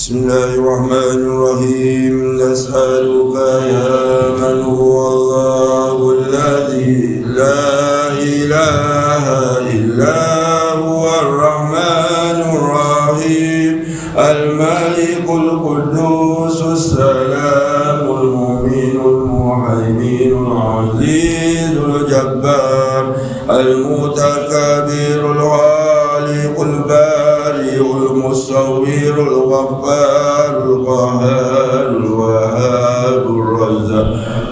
بسم الله الرحمن الرحيم. نسألك يا من هو الله الذي لا إله إلا هو الرحمن الرحيم الملك القدوس السلام المؤمن المهيمن العزيز الجبار المتكبر الخالق البارئ المصور الغفار القهار الوهاب الرزاق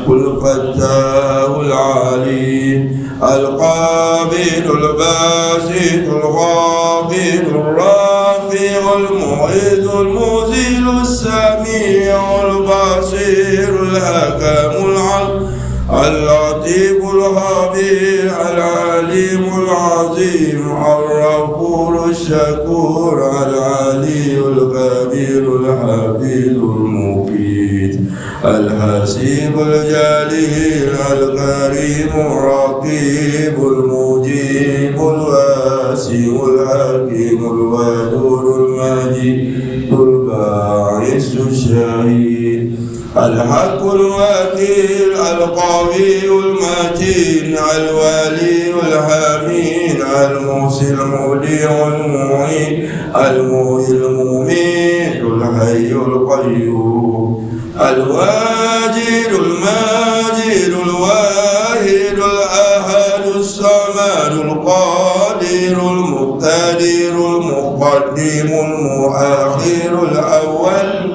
الفتاح العليم القابل الباسط الخافض الرافع المعز المذل السميع البصير الحكم العدل اللطيف الخبير العليم العظيم الغفور الشكور العلي الكبير الحفيظ المقيت الحسيب الجليل الكريم الرقيب المجيب الواسع الحكيم الودود المجيد الباعث الشهيد الحق الوكيل القوي المتين الولي الحميد المحسن المبدع المعين المحيي المميت الحي القيوم الواجد الماجد الواحد الأحد الصمد القادر المقتدر المقدم المؤخر الأول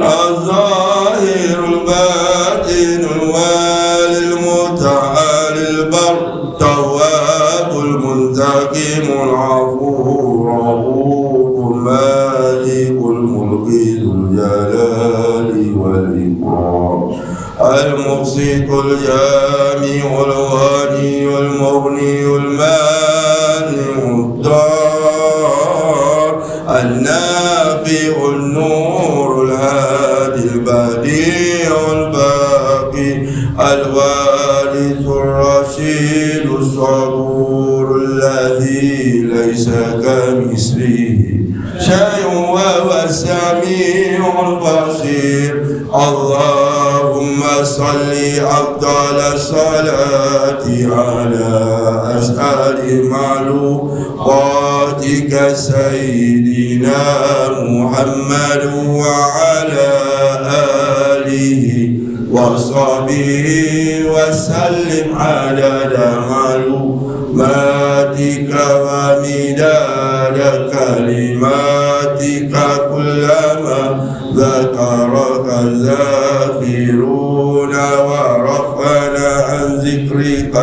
الظاهر الباطن الوالي المتعالي البر التواب المنتقم العفو الرؤوف المالك الملك ذو الجلال والإكرام المقسط الجامع الغني المغني المانع الضار النافع النور الهادي البديع الباقي الوارث الرشيد الصبور الذي ليس كمثله شيء وهو السميع البصير اللهم صل أفضل الصلاة على أسعد معلوماتك سيدنا محمد وعلى آله وصحبه وسلم عدد معلوماتك ومداد كلماتك كلما ذكرك الذاكرون ورفعنا عن ذكرك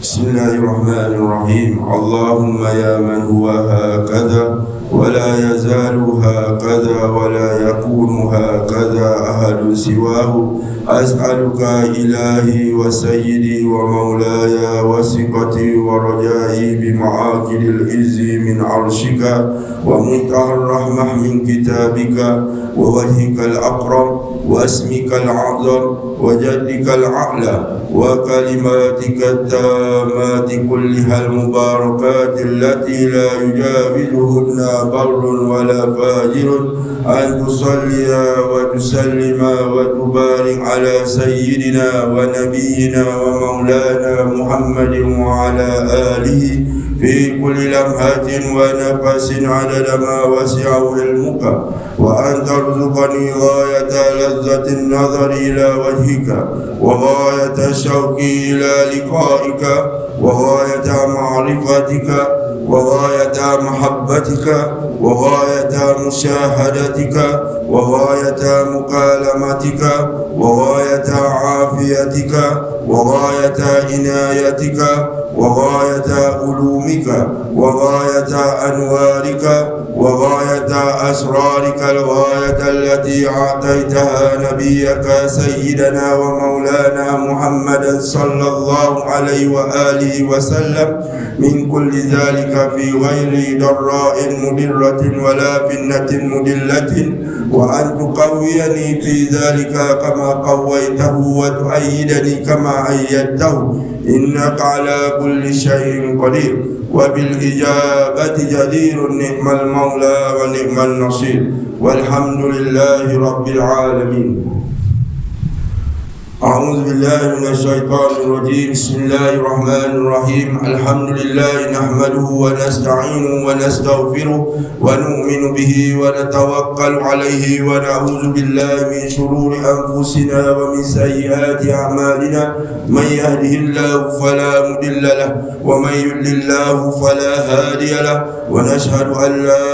بسم الله الرحمن الرحيم. اللهم يا من هو هكذا ولا يزال هكذا ولا يكون هكذا أحد سواه أسألك إلهي وسيدي ومولاي وثقتي ورجائي بمعاقل العز من عرشك ومنتهى الرحمة من كتابك ووجهك الأكرم واسمك الأعظم وجدك الأعلى وكلماتك التامات كلها المباركات التي لا يجاوزهن بر ولا فاجر أن تصلي وتسلم وتبارك على سيدنا ونبينا ومولانا محمد وعلى آله في كل لمحة ونفس عدد ما وسعه علمك وأن ترزقني غاية لذة النظر إلى وجهك وغاية الشوق إلى لقائك وغاية معرفتك وغاية محبتك وغاية مشاهدتك وغاية مكالمتك وغاية عافيتك وغاية عنايتك وغاية علومك وغاية أنوارك وغاية أسرارك الغاية التي أعطيتها نبيك سيدنا ومولانا محمد صلى الله عليه وآله وسلم من كل ذلك في غير ضراء مضرة ولا فتنة مضلة وأن تقويني في ذلك كما قويته وتؤيدني كما أيدته إنك على كل شيء قدير وبالإجابة جدير. نعم المولى ونعم النصير والحمد لله رب العالمين. أعوذ بالله من الشيطان الرجيم. بسم الله الرحمن الرحيم. الحمد لله نحمده ونستعينه ونستغفره ونؤمن به ونتوكل عليه ونعوذ بالله من شرور أنفسنا ومن سيئات أعمالنا. من يهده الله فلا مضل له ومن يضلل الله فلا هادي له. ونشهد أن لا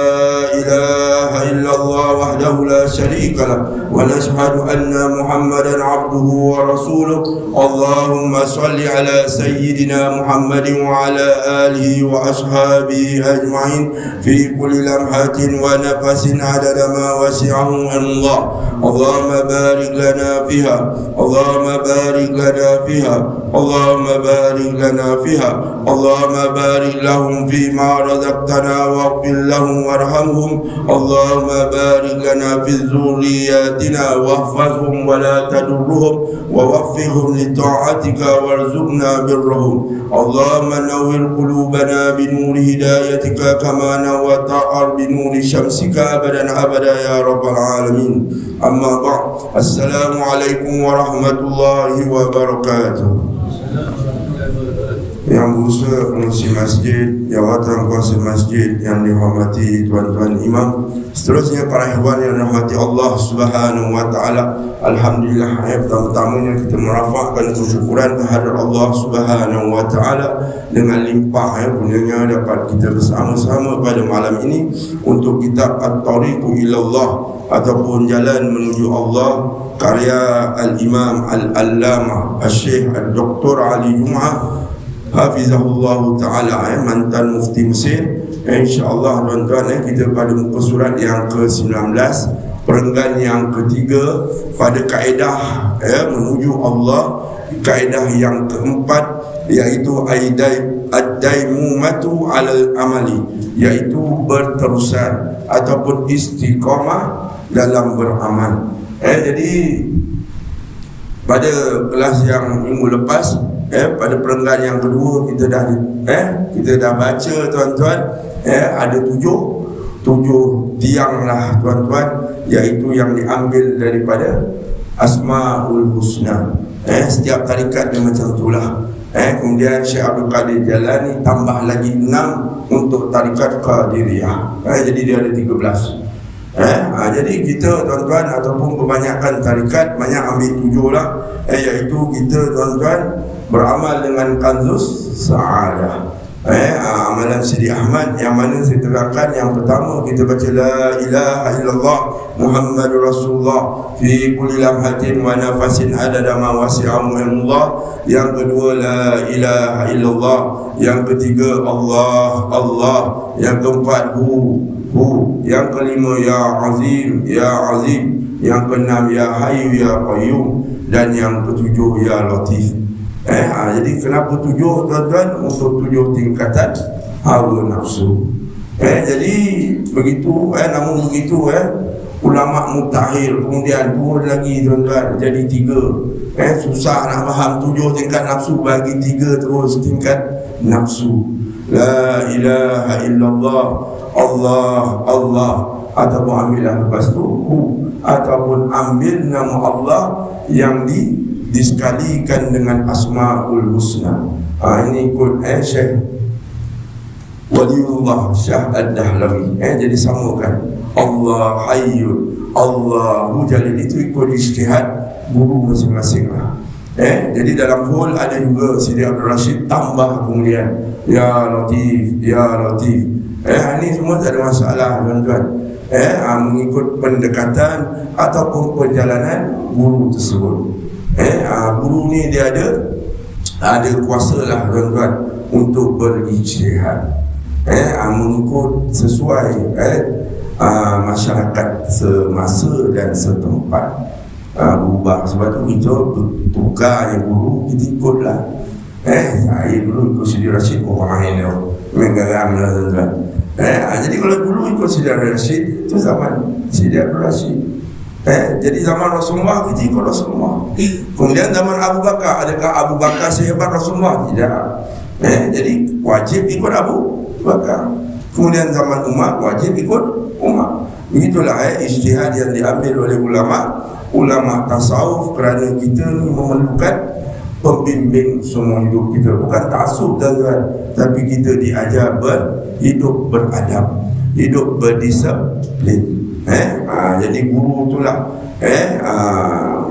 إله إلا الله وحده لا شريك له ونشهد أن محمدا عبده ورسوله. اللهم صل على سيدنا محمد وعلى آله وأصحابه أجمعين في كل لمحة ونفس عدد ما وسعه الله. اللهم بارك لنا فيها، اللهم بارك لنا فيها، اللهم بارك لنا فيها. اللهم بارك لهم فيما رزقتنا واغفر لهم وارحمهم. اللهم بارك لنا في ذرياتنا واحفظهم ولا تضرهم ووفقهم لطاعتك وارزقنا برهم. اللهم نور قلوبنا بنور هدايتك كما نورت الأرض بنور شمسك أبدا أبدا يا رب العالمين. أما بعد، السلام عليكم ورحمة الله وبركاته. Yang berusaha pengurusi masjid, jawatan kuasa masjid yang dihormati tuan-tuan imam, seterusnya para ikhwan yang dirahmati Allah Subhanahu wa taala. Alhamdulillah, pertama-tamanya kita merafakkan kesyukuran kehadirat Allah Subhanahu wa taala dengan limpah punyanya dapat kita bersama-sama pada malam ini untuk kitab At-Tariqu Ilallah ataupun Jalan Menuju Allah karya Al-Imam Al-Allamah Al-Syekh Dr. Ali Jum'ah Hafizahullah Ta'ala, mantan mufti Mesir. InsyaAllah tuan-tuan, kita pada muka surat yang ke-19, perenggan yang ketiga pada kaedah menuju Allah. Kaedah yang keempat iaitu ad-daimumatu alal amali, iaitu berterusan ataupun istiqamah dalam beramal. Jadi pada kelas yang minggu lepas, pada perenggan yang kedua kita dah baca tuan-tuan, ada tujuh tiang lah tuan-tuan, iaitu yang diambil daripada Asmaul Husna. Setiap tarikat dia macam itulah. Kemudian Syekh Abdul Qadir Jalani tambah lagi 6 untuk tarikat Qadiriyah. Jadi dia ada 13. Jadi kita tuan-tuan ataupun kebanyakan tarikat banyak ambil 7 lah, iaitu kita tuan-tuan beramal dengan Kanzus Sa'adah. Amalan Sidi Ahmad yang mana saya terangkan, yang pertama kita baca la ilaha illallah Muhammadur Rasulullah fi kulli lamhatin wa nafasin adada ma wasi'ahu Allah. Yang kedua la ilaha illallah. Yang ketiga Allah Allah. Yang keempat hu. Yang kelima ya azim ya azim. Yang keenam ya hayyu ya qayyum. Dan yang ketujuh ya latif. Jadi kenapa 7 tuan-tuan? Untuk 7 tingkatan hawa nafsu. Jadi begitu, namun begitu ulama mutakhir kemudian turun lagi tuan-tuan jadi 3. Susah nak faham 7 tingkat nafsu, bagi 3 terus tingkat nafsu. La ilaha illallah Allah Allah, ataupun ambil lepas tu ataupun ambil nama Allah yang disekalikan dengan Asmaul Husna. Ini ikut Syekh Waliullah Syah Ad-Dahlawi. Jadi samakan Allah Hayyun, Allahu Jalil, itu ikut ijtihad guru masing-masing lah. Jadi dalam hul ada juga Sidi Abdul Rashid tambah kemudian Ya Latif, Ya Latif. Ini semua tak ada masalah tuan-tuan. Mengikut pendekatan ataupun perjalanan guru tersebut. Guru ni dia ada kuasa lah tuan-tuan untuk berijtihad, mengikut sesuai masyarakat semasa dan setempat. Berubah, sebab tu kita tukar guru, kita ikutlah. Saya dulu ikut Sidi Rashid orang lain menggaram lah tuan-tuan. Jadi kalau dulu ikut Sidi Rashid, itu zaman Sidi Abdul Rashid. Jadi zaman Rasulullah, kita ikut Rasulullah. Kemudian zaman Abu Bakar, adakah Abu Bakar sehebat Rasulullah? Tidak. Jadi wajib ikut Abu Bakar. Kemudian zaman Umar, wajib ikut Umar. Begitulah ijtihad yang diambil oleh ulama tasawuf, kerana kita memerlukan pembimbing semua hidup kita. Bukan taksub tuan-tuan, tapi kita diajar hidup beradab, hidup berdisiplin. Jadi guru itulah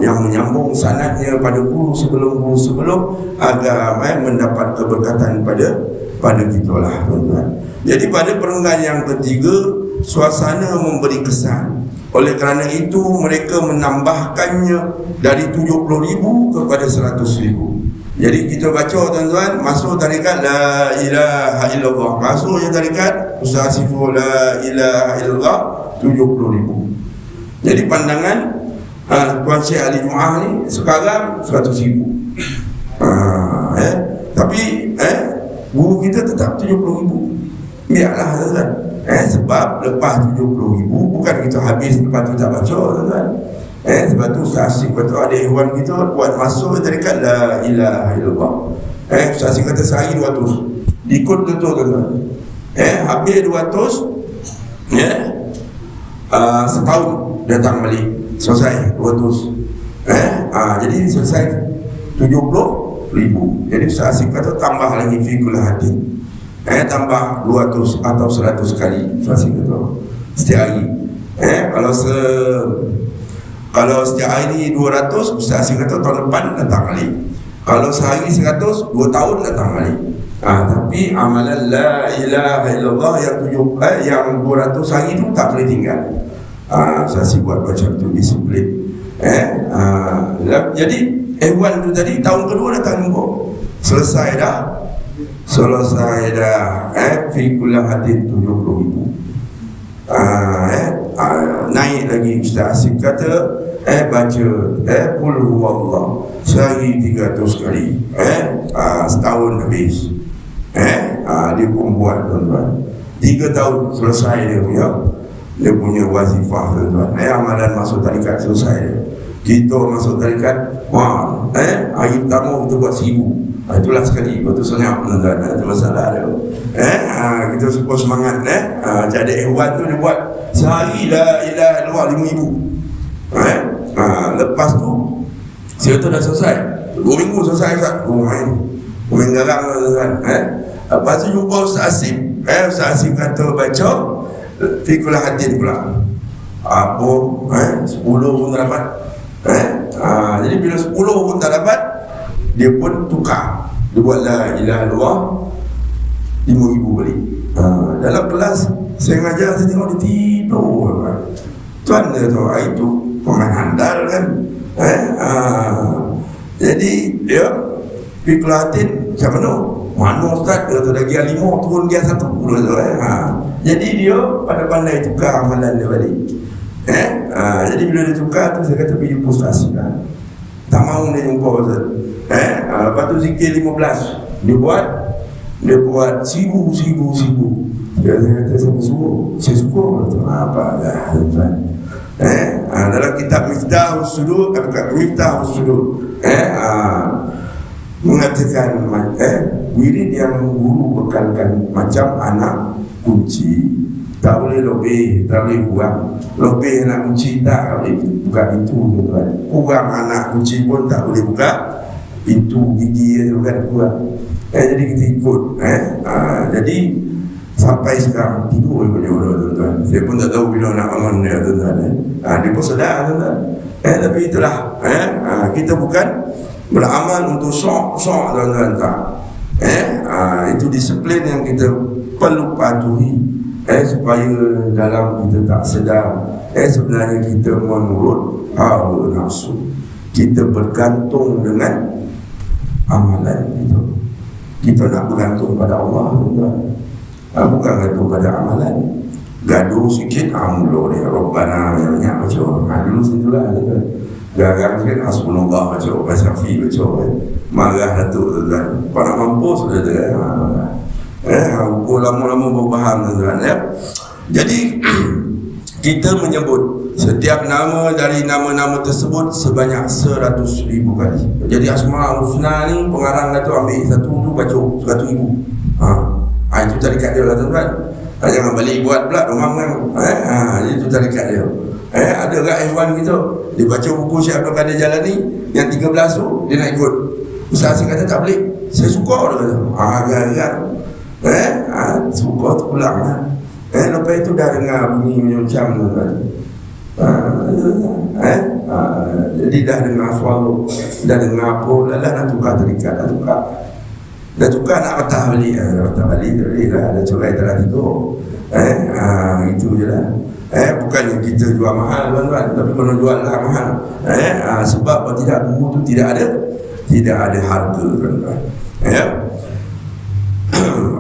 yang menyambung sanadnya pada guru sebelum agar mendapat keberkatan pada kita lah, tuan-tuan. Jadi pada perenggan yang ketiga, suasana memberi kesan. Oleh kerana itu mereka menambahkannya dari 70,000 kepada 100,000. Jadi kita baca, tuan-tuan, masuk tarikat la ilaha illallah, masuk je tarikat Ustaz Asiful la ilaha illallah 70,000. Jadi pandangan Tuan Syekh Ali Jumaah ni sekarang 100,000. Tapi guru kita tetap 70,000. Biarlah, tuan-tuan. Sebab lepas 70,000 bukan kita habis lepas tu tak baca, tuan-tuan. Sebab tu Ustaz Asyik kata ada ikhwan kita buat masuk tarikat la ilaha illallah. Ustaz Asyik kata sehari 200. Ikut betul, tuan-tuan. Habis 200, setahun datang balik, selesai 200. Jadi selesai 70,000. Jadi Ustaz Asyik kata tambah lagi fi kulli hadin. Tambah 200 atau 100 kali Ustaz Asyik kata setiap hari. Kalau setiap hari 200, Ustaz Asyik kata tahun depan datang balik. Kalau sehari 100, 2 tahun datang balik. Tapi amalan la ilaha illallah yang 200 hari tu tak boleh tinggal. Ustaz Asyik buat macam tu, disiplin. Jadi Ikhwan tu tadi tahun kedua datang jumpa. Selesai dah. Fi kulli hadin 70,000. Naik lagi Ustaz Asyik kata baca qul huwallah sehari 300 kali. Setahun habis. Dia pun buat, tuan-tuan. 3 tahun selesai dia punya wazifah, tuan-tuan. Amalan masuk tarikat selesai dia. Kita masuk tarikat, hari pertama kita buat 1,000. Itulah sekali, betul senyap, tuan-tuan. Itu masalah dia. Kita super semangat. Jadi ikhwan tu dia buat sehari la ilaha illallah 5,000. Lepas tu saya tu dah selesai 2 minggu selesai, Ustaz. Main garang, tuan-tuan. Lepas tu jumpa Ustaz Asyik. Ustaz Asyik kata baca fi kulli hadin pula. 10 pun tak dapat. Jadi bila 10 pun tak dapat, dia pun tukar. Dia buat la ilaha illallah 5,000 balik. Dalam kelas saya mengajar, saya tengok dia tidur. Tuan dia tu, itu pemain handal kan. Jadi dia fikulatin macam mana Ustaz, dia tu dah gia 5 turun gia 1 tu. Jadi dia pada pandai tukar amalan dia balik. Jadi bila dia tukar tu, saya kata pergi jumpa Ustaz Asyik. Tak mahu dia jumpa Ustaz. Lepas tu zikir 15. Dia buat 1,000. Dia kata saya suruh. Apa dah, tuan-tuan. Dalam kitab Miftahus Sudur, mengatakan wirid yang guru bekalkan macam anak kunci. Tak boleh lebih, tak boleh kurang. Lebih anak kunci tak boleh buka pintu, tuan-tuan. Kurang anak kunci pun tak boleh buka pintu, gigi dia bukan kurang. Jadi kita ikut. Jadi sampai sekarang tidur ikut dia, tuan-tuan. Saya pun tak tahu bila nak bangun dia, tuan-tuan. Dia pun sedar, tuan-tuan. Tapi itulah, kita bukan beramal untuk sok, tuan-tuan, tak. Itu disiplin yang kita perlu patuhi. Supaya dalam kita tak sedar, sebenarnya kita menurut hawa nafsu. Kita bergantung dengan amalan itu. Kita nak bergantung pada Allah, tuan-tuan. Bukan gantung pada amalan. Gaduh sikit, mula dia Rabbana banyak baca. Dulu situlah, tuan-tuan. Garang sikit, Hasbunallah baca, baca fi baca. Marah datuk, tuan-tuan. Pada mampu sudah tu. Lama-lama berbahan, tuan-tuan. Jadi kita menyebut Setiap nama dari nama-nama tersebut sebanyak 100,000 kali. Jadi Asmaul Husna ni pengarang tu ambil satu tu baca 100,000. Itu tarikat dia lah tuan-tuan. Jangan balik buat pula rumah kan. Itu tarikat dia. Ada kat Ikhwan kita, dia baca buku Syekh Abdul Qadir Jalani yang 13 tu dia nak ikut. Ustaz Asyik kata tak boleh. Saya suka dia kata. Agak-agak suka tu pulang lah. Lepas itu dah dengar bunyi macam tu kan. Jadi dah dengar suara, dah dengar apa, dah tukar terikat, dah tukar nak patah balik. Patah balik lah, ada curai telah tidur. Itu je lah. Bukannya kita jual mahal tuan-tuan, tapi kalau jual lah mahal. Sebab kalau tidak, buku tu tidak ada harga tuan-tuan.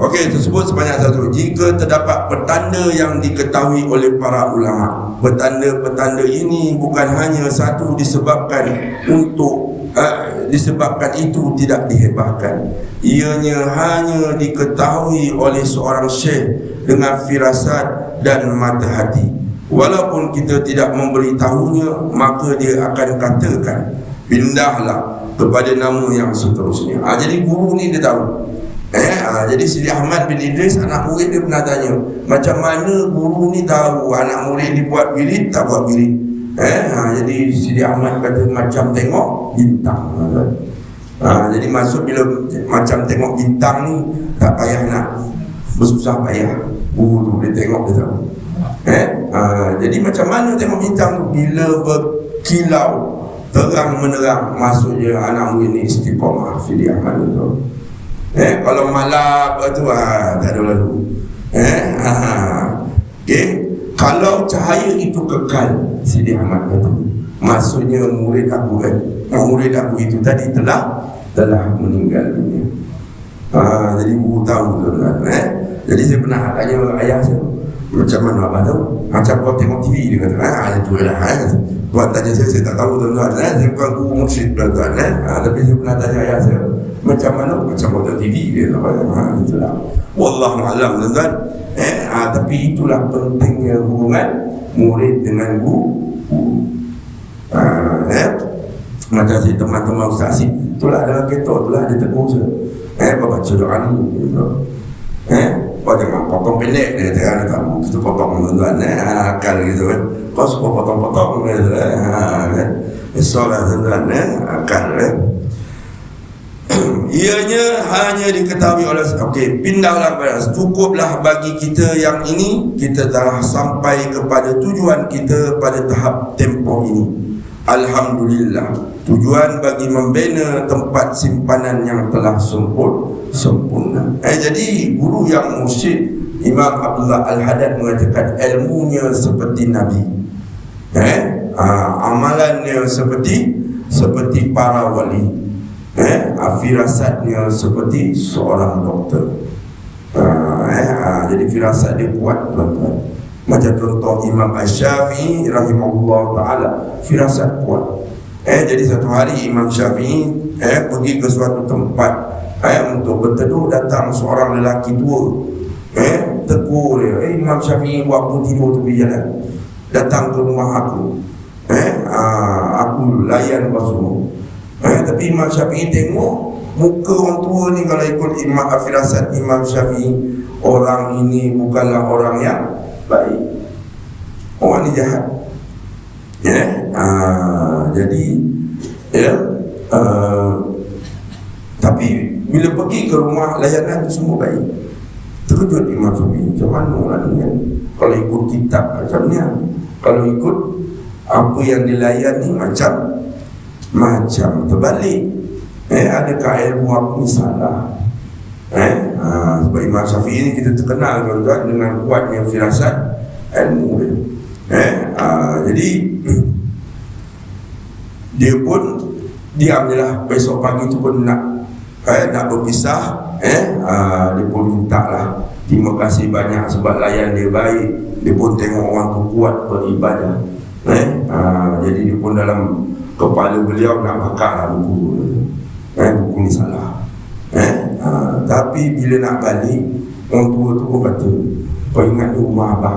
Okey, tersebut sebanyak satu. Jika terdapat petanda yang diketahui oleh para ulama, petanda-petanda ini bukan hanya satu disebabkan itu tidak dihebahkan. Ianya hanya diketahui oleh seorang syekh dengan firasat dan mata hati. Walaupun kita tidak memberitahunya, maka dia akan katakan, pindahlah kepada nama yang seterusnya. Jadi guru ni dia tahu. Jadi Sidi Ahmad bin Idris, anak murid dia pernah tanya, macam mana guru ni tahu anak murid dia buat wirid tak buat wirid? Jadi Sidi Ahmad kata macam tengok bintang. Jadi maksud bila macam tengok bintang ni, tak payah nak bersusah payah. Guru tu dia tengok dia tahu. Jadi macam mana tengok bintang tu? Bila berkilau terang menerang, maksudnya anak murid ni istiqamah. Sidi Ahmad tu kalau malap tu tak ada lalu. Kalau cahaya itu kekal, Sidi Ahmad kata, maksudnya murid aku itu tadi telah meninggal dunia. Jadi guru tahu tuan-tuan. Jadi saya pernah tanya ayah saya, macam mana abang tahu? Macam kau tengok TV, dia kata, itu lah. Tuan tanya saya tak tahu tuan-tuan. Saya bukan guru mursyid tuan-tuan. Tapi saya pernah tanya ayah saya, macam mana? Macam kau tengok TV, dia kata, itulah. Wallahualam tuan-tuan. Tapi itulah pentingnya hubungan murid dengan guru. Macam si teman-teman Ustaz Asyik, itulah dalam kereta, itulah dia tegur saya. Baca doa ni. Kau jangan potong pendek, dia kata, kamu kita potong tuan-tuan, akal gitu kan. Kau suka potong-potong gitu kan. Soalan tuan-tuan, akal kan. Ianya hanya diketahui oleh pindahlah kepada, cukuplah bagi kita yang ini, kita telah sampai kepada tujuan kita pada tahap tempoh ini. Alhamdulillah, tujuan bagi membina tempat simpanan yang telah sempurna. Jadi guru yang mursyid Imam Abdullah Al-Haddad mengatakan ilmunya seperti Nabi, amalannya seperti para wali, firasatnya seperti seorang doktor. Jadi firasat dia kuat tuan-tuan. Macam contoh Imam Asy-Syafi'i rahimahullah ta'ala, firasat kuat. Jadi satu hari Imam Syafi'i pergi ke suatu tempat untuk berteduh, datang seorang lelaki tua, tegur dia, Imam Syafi'i buat apa tidur tepi jalan, datang ke rumah aku, aku layan kau semua. Tapi Imam Syafi'i tengok muka orang tua ni, kalau ikut firasat Imam Syafi'i, orang ini bukanlah orang yang baik, orang ni jahat. Jadi tapi bila pergi ke rumah layanan tu semua baik. Terkejut Imam Syafi'i, macam mana lah ni kan? Kalau ikut kitab macam ni, kalau ikut apa yang dilayan ni macam terbalik. Adakah ilmu aku ni salah? Sebab Imam Syafi'i ni kita terkenal tuan-tuan dengan kuatnya firasat ilmu dia. Jadi dia pun diam je lah. Besok pagi tu pun nak berpisah. Dia pun minta lah, terima kasih banyak sebab layan dia baik. Dia pun tengok orang tu kuat beribadah. Jadi dia pun dalam kepala beliau nak bakar lah buku ni salah. Tapi bila nak balik, orang tua tu pun kata, kau ingat rumah abang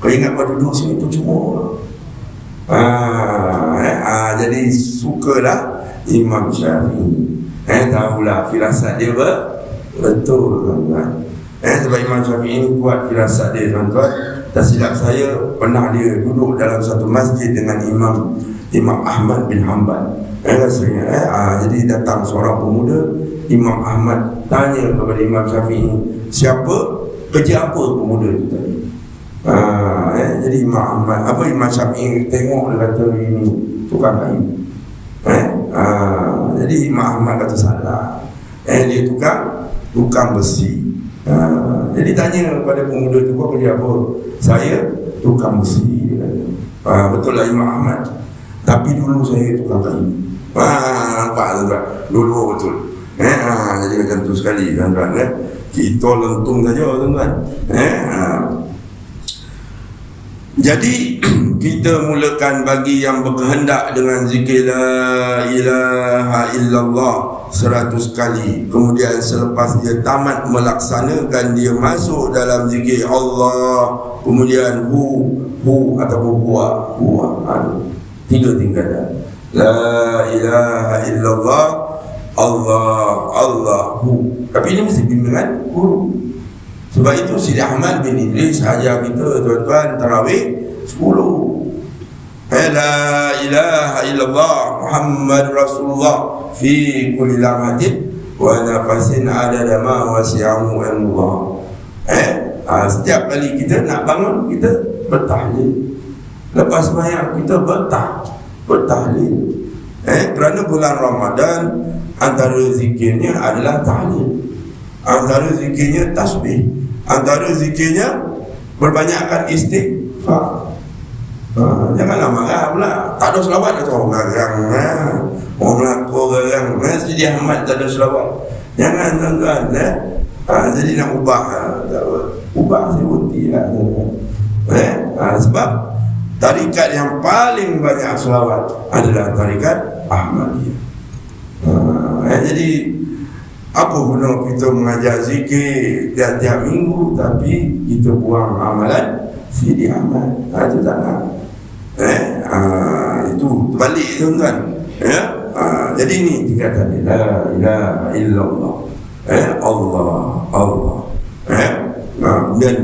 kau? Kau ingat kau duduk sini percuma. Jadi sukalah Imam Syafi'i. Tahulah firasat dia betul, tuan-tuan. Sebab Imam Syafi'i ini kuat firasat dia, tuan-tuan. Tak silap saya, pernah dia duduk dalam satu masjid dengan Imam Ahmad bin Hanbal. Rasanya, jadi datang seorang pemuda, Imam Ahmad tanya kepada Imam Syafi'i, kerja apa pemuda itu tadi? Jadi Imam Syafi'i tengok, dia kata ini tukang kayu. Jadi Imam Ahmad kata salah. Dia tukang besi. Jadi tanya kepada pemuda itu, kau kerja apa? Saya tukang besi. Betul lah Imam Ahmad, tapi dulu saya tukang kayu. Nampak tuan-tuan? Dulu betul. Jadi macam tu sekali, tuan-tuan. Kita lentung saja, tuan-tuan. Jadi kita mulakan bagi yang berkehendak dengan zikir la ilaha illallah 100 kali. Kemudian selepas dia tamat melaksanakan, dia masuk dalam zikir Allah. Kemudian hu ataupun huwa 3 tingkatan. La ilaha illallah Allahu. Tapi ini mesti bimbingan guru. Sebab itu Sidi Ahmad bin Idris ajar kita, tuan-tuan, tarawih 10. La ilaha illallah Muhammad Rasulullah fi kulli lamatin wa nafasin adada ma wasi'ahu Allah. Setiap kali kita nak bangun, kita bertahlil. Lepas sembahyang kita bertahlil. Kerana bulan Ramadan, antara zikirnya adalah tahlil, antara zikirnya tasbih, antara zikirnya berbanyakkan istighfar. Janganlah marah pula, tak ada selawat atau orang garang, orang melakor garang. Sidi Ahmad tak ada selawat. Jangan, tuan-tuan. Jadi nak ubah saya berhenti lah. Sebab tarikat yang paling banyak selawat adalah tarikat Ahmadiyah. Jadi apa guna kita mengajar zikir tiap-tiap minggu tapi kita buang amalan Sidi Ahmad? Itu tak nak. Itu terbalik, tuan-tuan. Jadi ni tingkatan la ilaha illallah Allah. Dan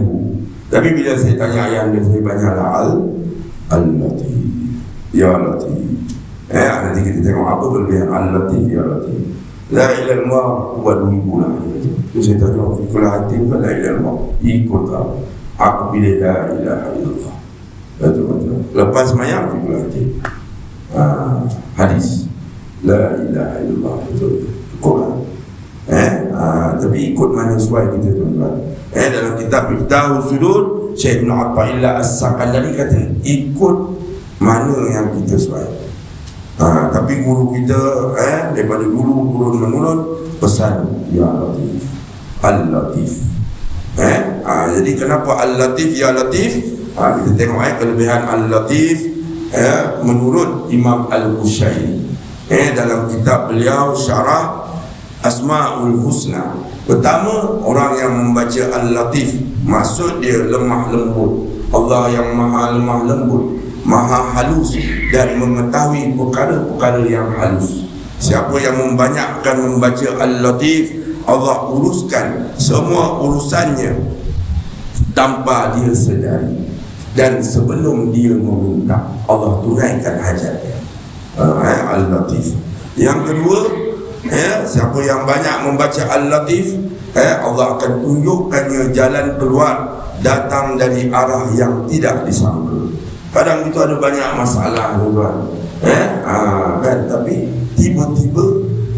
tapi bila saya tanya ayah dia, saya banyaklah Al-Latif, Ya Latif. Nanti kita tengok apa kelebihan Al-Latif, Ya Latif. La ilaha illallah buat 2000 lah. Itu saya tanya fikul hati buat la ilaha illallah, ikut aku pilih la ilaha illallah. Betul. Lepas semayang fikul hati, hadis la ilaha illallah, betul. Cukup lah. Tapi ikut mana sesuai kita, tuan-tuan. Dalam kitab Miftahus Sudur, Syekh Ibn Atha'illah As-Saqalani kata ikut mana yang kita sesuai. Tapi guru kita daripada dulu turun-menurun pesan Ya Latif, Al-Latif. Jadi kenapa Al-Latif, Ya Latif? Kita tengok kelebihan Al-Latif menurut Imam Al-Qushairi dalam kitab beliau Syarah Asma'ul Husna. Pertama, orang yang membaca Al-Latif, maksud dia lemah lembut. Allah yang maha lemah lembut, maha halus dan mengetahui perkara-perkara yang halus. Siapa yang membanyakkan membaca Al-Latif, Allah uruskan semua urusannya tanpa dia sedari. Dan sebelum dia meminta, Allah tunaikan hajatnya. Al-Latif. Yang kedua, siapa yang banyak membaca Al-Latif, Allah akan tunjukkannya jalan keluar datang dari arah yang tidak disangka. Kadang itu ada banyak masalah, tuan-tuan. Tapi tiba-tiba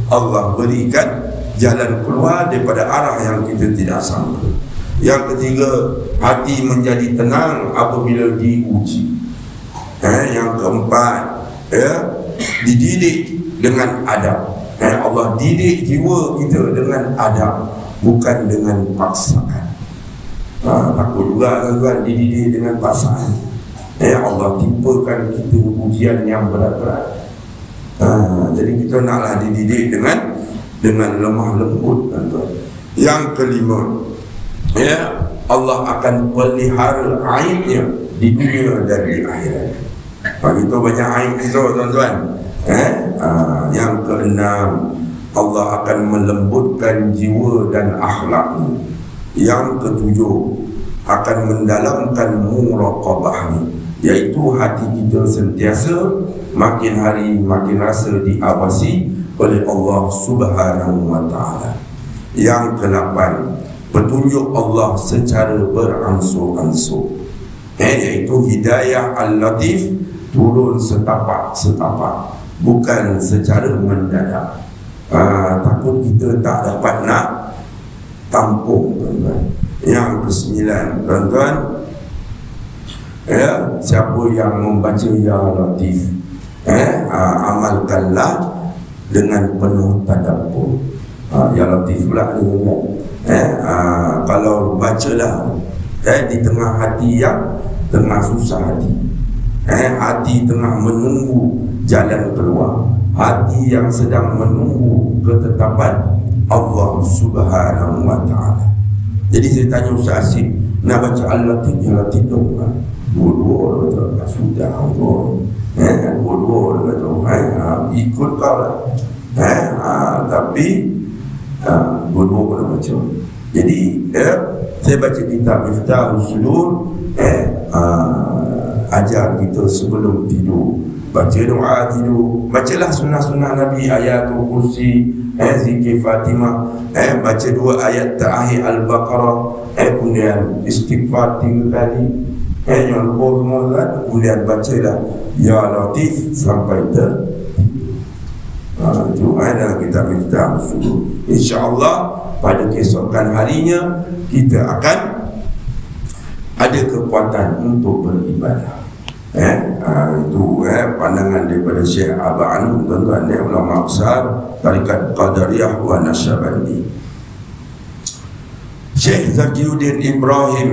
Allah berikan jalan keluar daripada arah yang kita tidak sangka. Yang ketiga, hati menjadi tenang apabila diuji. Yang keempat, dididik dengan adab. Allah didik jiwa kita dengan adab, bukan dengan paksaan. Takut juga, tuan-tuan, dididik dengan paksaan. Allah timpakan kita ujian yang berat-berat. Jadi kita naklah dididik dengan lemah lembut, tuan-tuan. Yang kelima, Allah akan pelihara aibnya di dunia dan di akhirat. Begitu banyak aib itu tuan-tuan. Yang keenam, Allah akan melembutkan jiwa dan akhlaknya. Yang ketujuh, akan mendalamkan muraqabahnya, iaitu hati kita sentiasa makin hari makin rasa diawasi oleh Allah Subhanahu wa ta'ala. Yang ke-8, petunjuk Allah secara beransur-ansur, iaitu hidayah Al-Latif turun setapak-setapak, bukan secara mendadak. Takut kita tak dapat nak tampung, tuan-tuan. Yang ke-9, tuan-tuan, siapa yang membaca Ya Latif, amalkanlah dengan penuh tadabbur. Ya Latif pula kalau bacalah di tengah hati yang tengah susah hati, hati tengah menunggu jalan keluar, hati yang sedang menunggu ketetapan Allah Subhanahu wa ta'ala. Jadi saya tanya Ustaz Asyik, nak baca Al-Latif, Ya Latif dong. Dua-dua dah sudah, dua-dua dah ikut kau lah. Tapi dua-dua pun dah baca. Jadi saya baca kitab Miftahus Sudur, ajar kita sebelum tidur baca doa tidur, bacalah sunnah-sunnah Nabi, ayatul kursi, zikir Fatimah, baca 2 ayat terakhir Al-Baqarah, kemudian istighfar 3 kali, yang lupa semua kan, kemudian bacalah Ya Latif sampai itu adalah kitab Miftahus Sudur. InsyaAllah pada keesokan harinya kita akan ada kekuatan untuk beribadah. Itu pandangan daripada Syekh Abah Anu, tuan-tuan, ulama besar Tarikat Qadariyah wa Naqsyabandi. Syekh Zakiuddin Ibrahim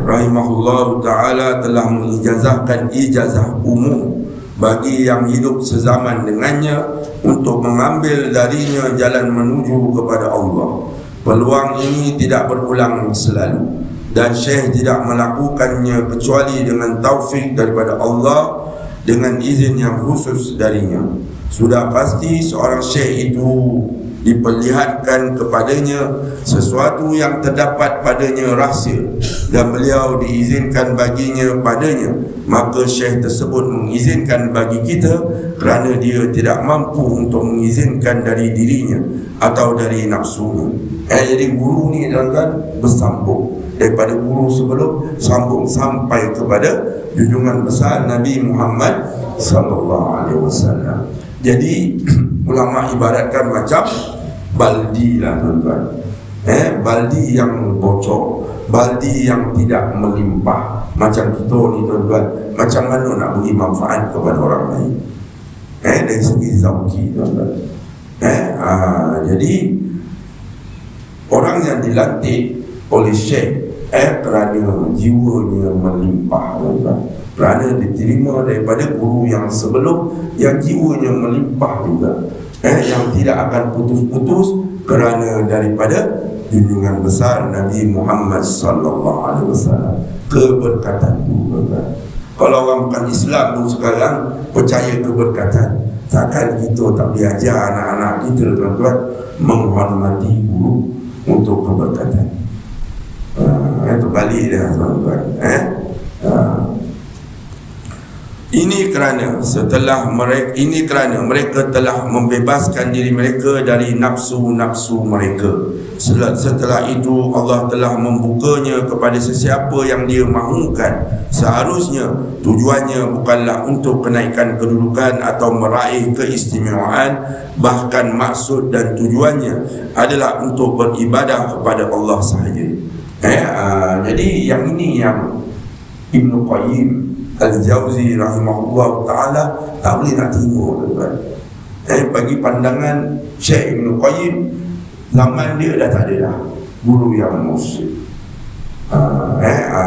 rahimahullah ta'ala telah mengijazahkan ijazah umum bagi yang hidup sezaman dengannya untuk mengambil darinya jalan menuju kepada Allah. Peluang ini tidak berulang selalu, dan Syekh tidak melakukannya kecuali dengan taufik daripada Allah, dengan izin yang khusus darinya. Sudah pasti seorang Syekh itu diperlihatkan kepadanya sesuatu yang terdapat padanya rahsia, dan beliau diizinkan baginya padanya, maka Syekh tersebut mengizinkan bagi kita kerana dia tidak mampu untuk mengizinkan dari dirinya atau dari nafsunya. Jadi guru ni kan bersambung daripada guru sebelum, sambung sampai kepada junjungan besar Nabi Muhammad sallallahu alaihi wasallam. Jadi ulama ibaratkan macam baldi lah, tuan-tuan. Baldi yang bocor, baldi yang tidak melimpah. Macam kita ni, tuan-tuan, macam mana nak beri manfaat kepada orang lain, dari segi zauki, tuan-tuan. Jadi orang yang dilantik oleh Syekh kerana jiwanya melimpah, tuan-tuan, kerana diterima daripada guru yang sebelum yang jiwanya melimpah juga, yang tidak akan putus-putus kerana daripada junjungan besar Nabi Muhammad sallallahu alaihi wasallam. Keberkatan itu, tuan-tuan. Kalau orang bukan Islam tu sekarang percaya keberkatan, takkan kita tak boleh ajar anak-anak kita, tuan-tuan, menghormati guru untuk keberkatan. Itu balik dah, tuan-tuan. Ini kerana mereka telah membebaskan diri mereka dari nafsu-nafsu mereka. Setelah itu Allah telah membukanya kepada sesiapa yang dia mahukan. Seharusnya tujuannya bukanlah untuk kenaikan kedudukan atau meraih keistimewaan, bahkan maksud dan tujuannya adalah untuk beribadah kepada Allah sahaja. Jadi yang ini yang Ibnu Qayyim Al-Jauzi rahimahullah ta'ala tak boleh nak terima, tuan-tuan. Bagi pandangan Syekh Ibn Qayyim, zaman dia dah tak ada dah guru yang musyrik.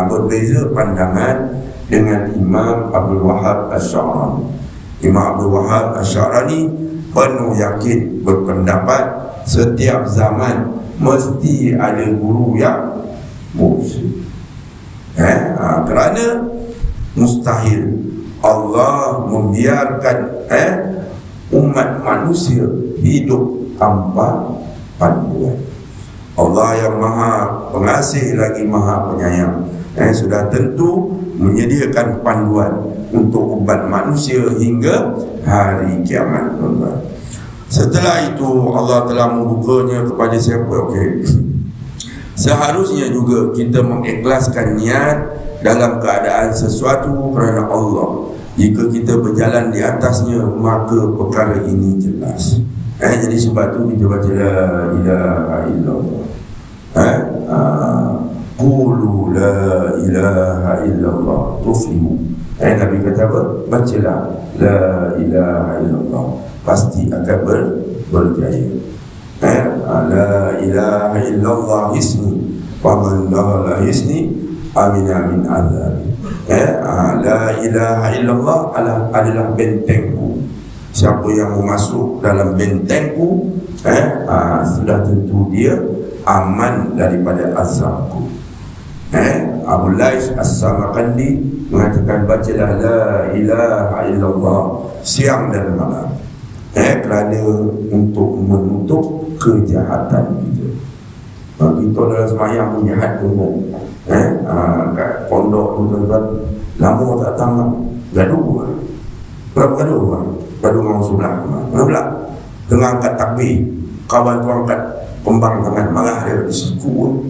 Berbeza pandangan dengan Imam Abdul Wahab Asy'arani. Imam Abdul Wahab Asy'arani penuh yakin berpendapat setiap zaman mesti ada guru yang musyrik. Kerana Mustahil Allah membiarkan umat manusia hidup tanpa panduan. Allah yang maha pengasih lagi maha penyayang, sudah tentu menyediakan panduan untuk umat manusia hingga hari kiamat. Setelah itu Allah telah membukanya kepada siapa? Seharusnya juga kita mengikhlaskan niat dalam keadaan sesuatu kerana Allah. Jika kita berjalan di atasnya, maka perkara ini jelas. Jadi sebab tu kita baca la ilaha illallah. Qulu la ilaha illallah tuflihu. Nabi kata apa? Bacalah la ilaha illallah, pasti akan berjaya. La ilaha illallah isni faman la isni amin amin azab. La ilaha illallah adalah bentengku. Siapa yang masuk dalam bentengku, sudah tentu dia aman daripada azabku. Abu Lais As-Samarqandi mengatakan bacalah la ilaha illallah siang dan malam, kerana untuk menutup kejahatan kita. Kita dalam semayang pun jahat tu kat pondok tu tuan-tuan, lama tak datang, gaduh. Berapa gaduh? Gaduh orang sebelah. Mana pula? Tengah angkat takbir, kawan tu angkat pembang tangan, marah dia disiku.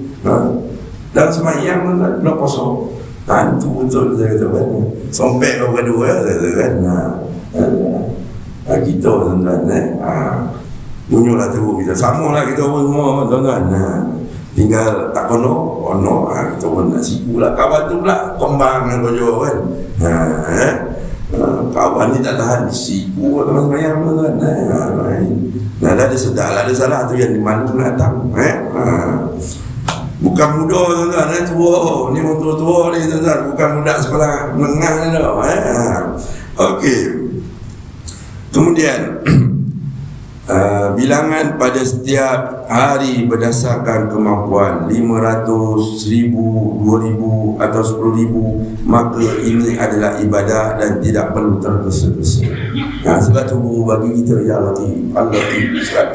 Dalam semayang tu kan, nak kosong. Itu betul saya kata kan. Sompek kau gaduh saya kata kan. Kita tuan-tuan munyulah teruk kita. Sama lah kita pun semua tuan-tuan. Tinggal tak kono, kita pun nak siku lah. Kawan tu pula kembang dengan kojo kan. Kawan ni tak tahan siku teman semayang tuan-tuan. Dah ada sedar lah, ada salah tu yang dimandu nak datang. Bukan muda tuan-tuan, tua. Ni orang tua-tua ni tuan-tuan, bukan muda sekolah menengah ni dah. Okey. Kemudian bilangan pada setiap hari berdasarkan kemampuan 500, 1000, 2000 atau 10,000, maka ini adalah ibadah dan tidak perlu tergesa-gesa. Sebab tu bagi kita ya Latif 100,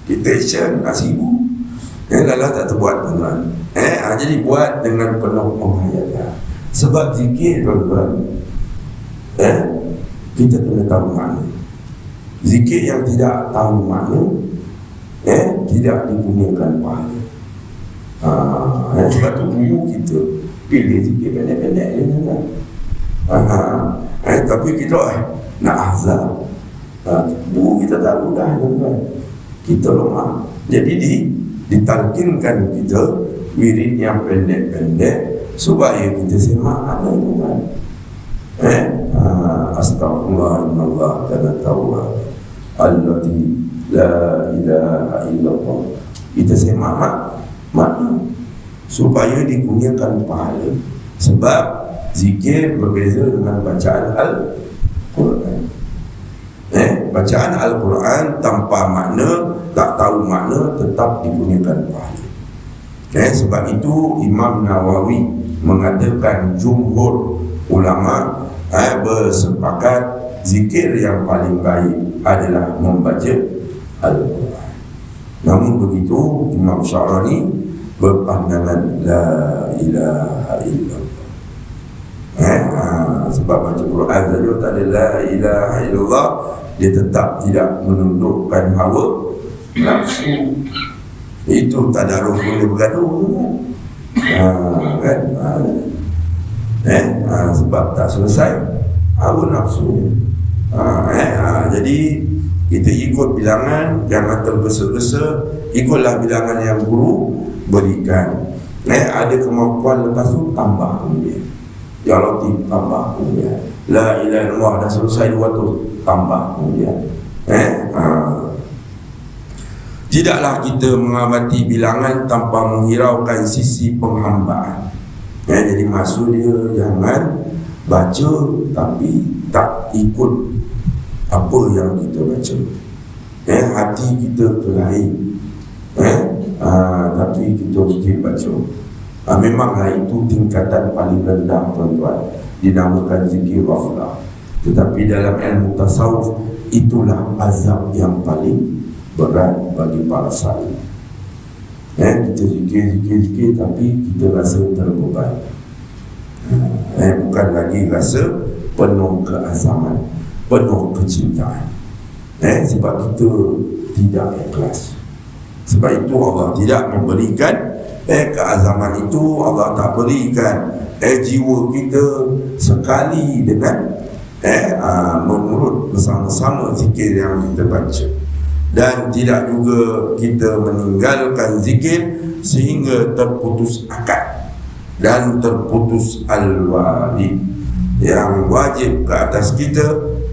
kita action 1000. Lalah tak terbuat tuan-tuan. Jadi buat dengan penuh penghayatan. Sebab zikir tuan-tuan, kita kena tahu makna. Zikir yang tidak tahu makna, tidak dipunyakan pahala. Sebab tu guru kita pilih zikir pendek-pendek je tuan-tuan. Tapi kita nak azab, guru kita tak mudah tuan-tuan. Kita lemah. Jadi ditalkinkan kita wirid yang pendek-pendek supaya kita semak ada tuan. Astagfirullah innallah kana tawwab alladhi la ilaha illallah. Kita semak makna supaya dikurniakan pahala. Sebab zikir berbeza dengan bacaan Al-Quran. Bacaan Al-Quran tanpa makna, tak tahu makna, tetap dikurniakan pahala. Sebab itu Imam Nawawi mengatakan jumhur ulama bersepakat zikir yang paling baik adalah membaca Al-Quran. Namun begitu Imam Syarani berpandangan la ilaha illallah. Sebab baca Quran saja tak ada la ilaha illallah, dia tetap tidak menundukkan hawa nafsu. Itu tadarus boleh bergaduh kan? Sebab tak selesai hawa nafsu. Jadi kita ikut bilangan, jangan tergesa-gesa. Ikutlah bilangan yang guru berikan. Ada kemampuan lepas tu tambah kemudian. Ya Latif tambah kemudian. La ilaha illallah dah selesai 200, tambah kemudian. Tidaklah kita mengamati bilangan tanpa menghiraukan sisi penghambaan. Jadi maksud dia jangan baca tapi tak ikut apa yang kita baca. Hati kita kelahi, tapi kita mesti baca. Memanglah itu tingkatan paling rendah tuan-tuan, dinamakan zikir ghaflah. Tetapi dalam ilmu tasawuf, itulah azab yang paling berat bagi para salih. Kita zikir tapi kita rasa terbeban. Bukan lagi rasa penuh keazaman, penuh kecintaan. Sebab kita tidak ikhlas. Sebab itu Allah tidak memberikan keazaman itu. Allah tak berikan jiwa kita sekali dengan menurut bersama-sama zikir yang kita baca. Dan tidak juga kita meninggalkan zikir sehingga terputus akad dan terputus al-warid. Yang wajib ke atas kita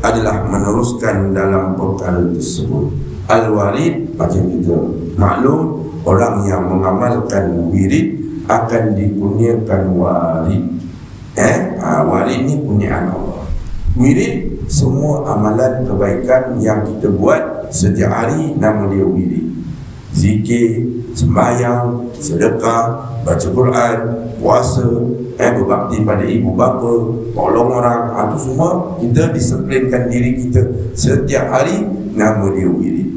adalah meneruskan dalam perkara tersebut. Al-warid, macam kita maklum, orang yang mengamalkan wirid akan dikurniakan warid. Warid ni kurniaan Allah. Wirid, semua amalan kebaikan yang kita buat setiap hari, nama dia wirid. Zikir, sembahyang, sedekah, baca Quran, puasa, berbakti pada ibu bapa, tolong orang, itu semua kita disiplinkan diri kita setiap hari, nama dia wirid.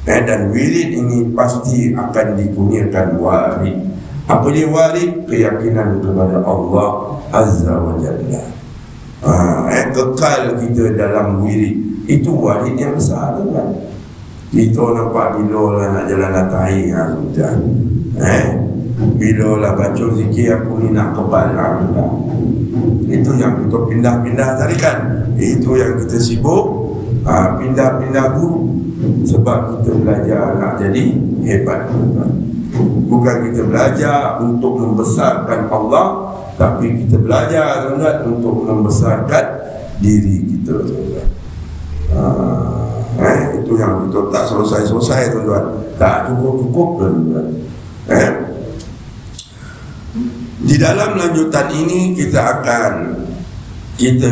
Dan wirid ini pasti akan dikurniakan warid. Apa dia warid? Keyakinan kepada Allah Azza wa Jalla. Kekal kita dalam wirid. Itu warid yang besar kan? Kita nampak bila lah nak jalan atas air, sudah. Bila lah baca zikir, aku ni nak kebal, sudah. Itu yang kita pindah-pindah tarikan. Itu yang kita sibuk pindah-pindah guru. Sebab kita belajar nak jadi hebat. Bukan kita belajar untuk membesarkan Allah, tapi kita belajar untuk membesarkan diri kita. Itu yang kita tak selesai-selesai, tuan-tuan. Tak cukup-cukup, tuan-tuan. Di dalam lanjutan ini kita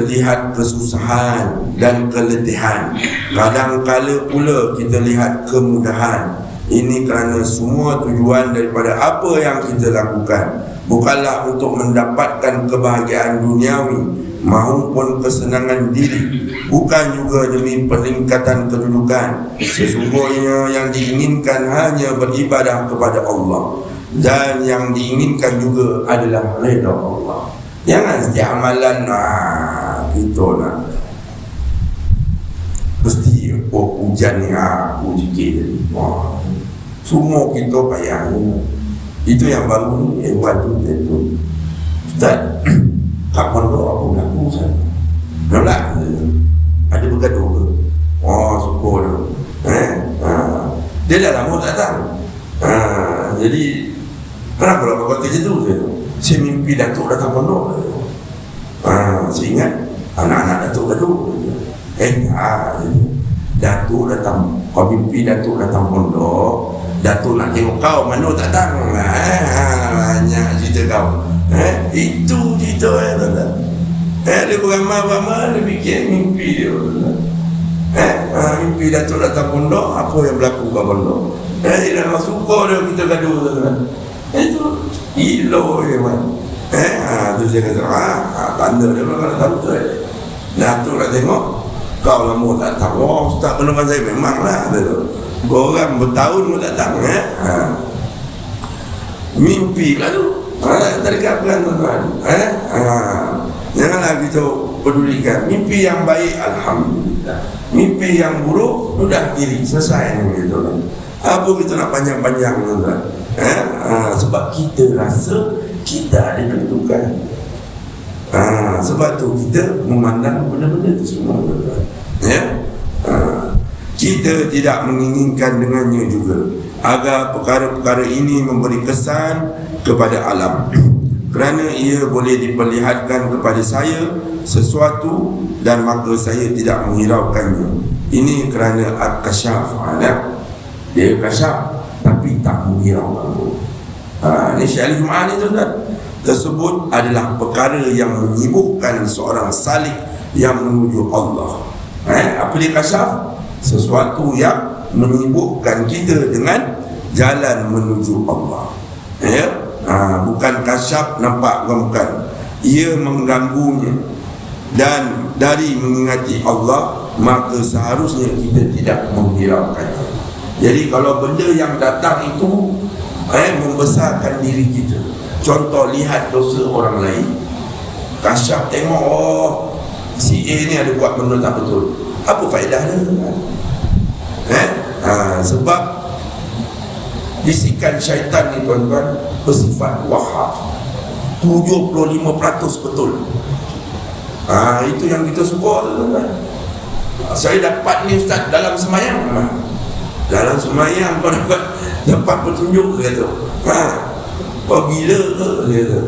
lihat kesusahan dan keletihan. Kadang-kala pula kita lihat kemudahan. Ini kerana semua tujuan daripada apa yang kita lakukan bukanlah untuk mendapatkan kebahagiaan duniawi maupun kesenangan diri, bukan juga demi peningkatan kedudukan. Sesungguhnya yang diinginkan hanya beribadah kepada Allah, dan yang diinginkan juga adalah redha Allah. Jangan setiap amalan kita nak mesti hujan ni aku zikir tadi. Semua kita payah. Itu yang baru ni hewan tu. Ustaz, kat pondok apa berlaku Ustaz? Nolak ada bergaduh ke? Syukur dah. Dia dah lama tak datang. Jadi kenapa lah kau kata macam tu? Saya mimpi Datuk datang pondok. Saya ingat anak-anak Datuk gaduh. Datuk datang, kau mimpi Datuk datang pondok. Datuk nak tengok kau, mana tak datang. Banyak cerita kau. Itu cerita tuan-tuan. Dia beramal-beramal, dia fikir mimpi dia. Mimpi Datuk datang pondok, apa yang berlaku kat pondok. Dia dah suka dia kita gaduh, tuan-tuan. Itu ilo je kan. Tu dia kata, tanda dia kalau tahu tu. Datuk nak tengok, kau lama tak tahu. Ustaz penuh saya memanglah tu. Orang bertahun pun tak tahu. Mimpi lah tu. Tergabkan tuan-tuan. Janganlah kita pedulikan. Mimpi yang baik, alhamdulillah. Mimpi yang buruk, sudah diri selesai gitu kan. Apa kita nak panjang-panjang tuan-tuan? Sebab kita rasa kita ada kedudukan. Sebab tu kita memandang benda-benda itu semua tuan-tuan. Kita tidak menginginkan dengannya juga agar perkara-perkara ini memberi kesan kepada alam, kerana ia boleh diperlihatkan kepada saya sesuatu dan maka saya tidak menghiraukannya. Ini kerana al-kasyaf. Dia kasyaf tapi tak menghiraukan. Ini Syekh Al-Jum'ah ni tuan-tuan, tersebut adalah perkara yang menyibukkan seorang salik yang menuju Allah. Apa dia kasyaf? Sesuatu yang menyibukkan kita dengan jalan menuju Allah. Ya, bukan kasyaf nampak bukan. Ia mengganggunya. Dan dari mengingati Allah, maka seharusnya kita tidak menghiraukannya. Jadi kalau benda yang datang itu membesarkan diri kita. Contoh, lihat dosa orang lain, kasyaf tengok, oh si A ni ada buat benda tak betul, apa faedahnya kan? Sebab bisikan syaitan ni tuan-tuan bersifat wahab, 75% betul. Itu yang kita suka tuan-tuan. Saya dapat ni ustaz dalam semayang. Dalam semayang kau dapat petunjuk ke kata. Bila ke kata.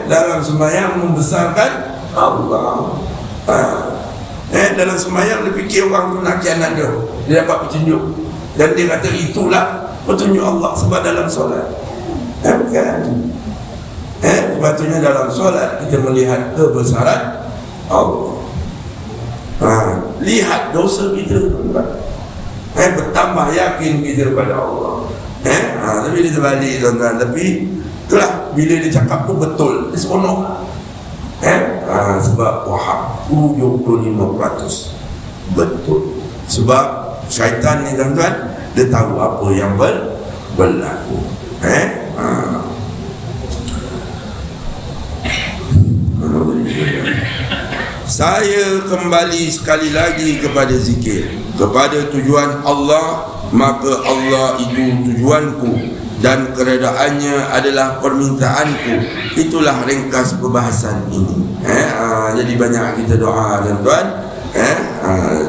Dalam semayang membesarkan Allah. Dalam semayang dia fikir orang tu nak khianat dia. Dia dapat petunjuk. Dan dia kata itulah petunjuk Allah sebab dalam solat. Bukan. Sepatutnya dalam solat kita melihat kebesaran Allah. Lihat dosa kita, bertambah yakin kita kepada Allah. Tapi dia terbalik tuan-tuan. Tapi itulah bila dia cakap tu betul, dia seronok. Sebab wahab 75% betul. Sebab syaitan ni tuan-tuan, dia tahu apa yang berlaku. Saya kembali sekali lagi kepada zikir, kepada tujuan Allah, maka Allah itu tujuanku dan keredaannya adalah permintaanku. Itulah ringkas perbahasan ini. Jadi banyak kita doa tuan-tuan,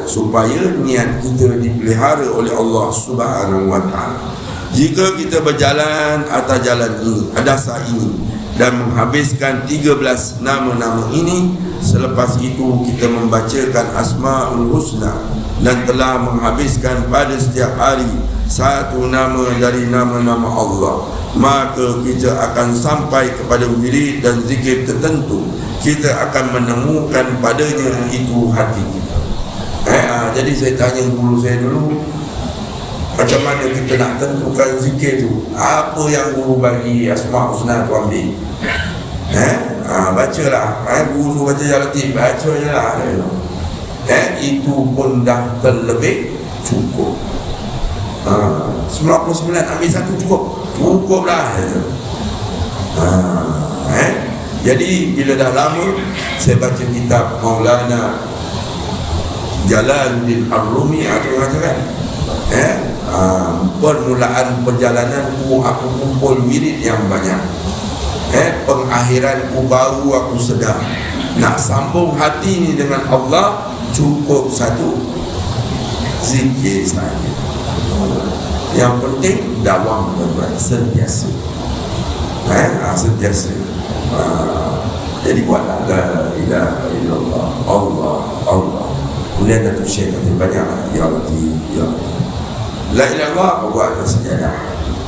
supaya niat kita dipelihara oleh Allah Subhanahu wa taala. Jika kita berjalan atas jalan ini, dasar ini, dan menghabiskan 13 nama-nama ini, selepas itu kita membacakan Asmaul Husna dan telah menghabiskan pada setiap hari satu nama dari nama-nama Allah, maka kita akan sampai kepada wirid dan zikir tertentu. Kita akan menemukan padanya itu hati kita. Jadi saya tanya guru saya dulu, macam mana kita nak tentukan zikir tu? Apa yang guru bagi Asmaul Husna tu ambil? Bacalah. Guru suruh baca Ya Latif, baca je lah. Itu pun dah terlebih cukup. 99 ambil satu cukup lah. Jadi bila dah lama saya baca kitab Maulana Jalaluddin Ar-Rumi, kan? Permulaan perjalananku aku kumpul wirid yang banyak. Pengakhiranku baru aku sedar nak sambung hati ni dengan Allah, cukup satu zikir saja. Yang penting dawam sentiasa. Sentiasa. Jadi buatlah la ilaha illallah, Allah, Allah. Kemudian Datuk Syekh kata banyak Ya Latif, Ya Latif. La ilaha illallah buat atas sejadah,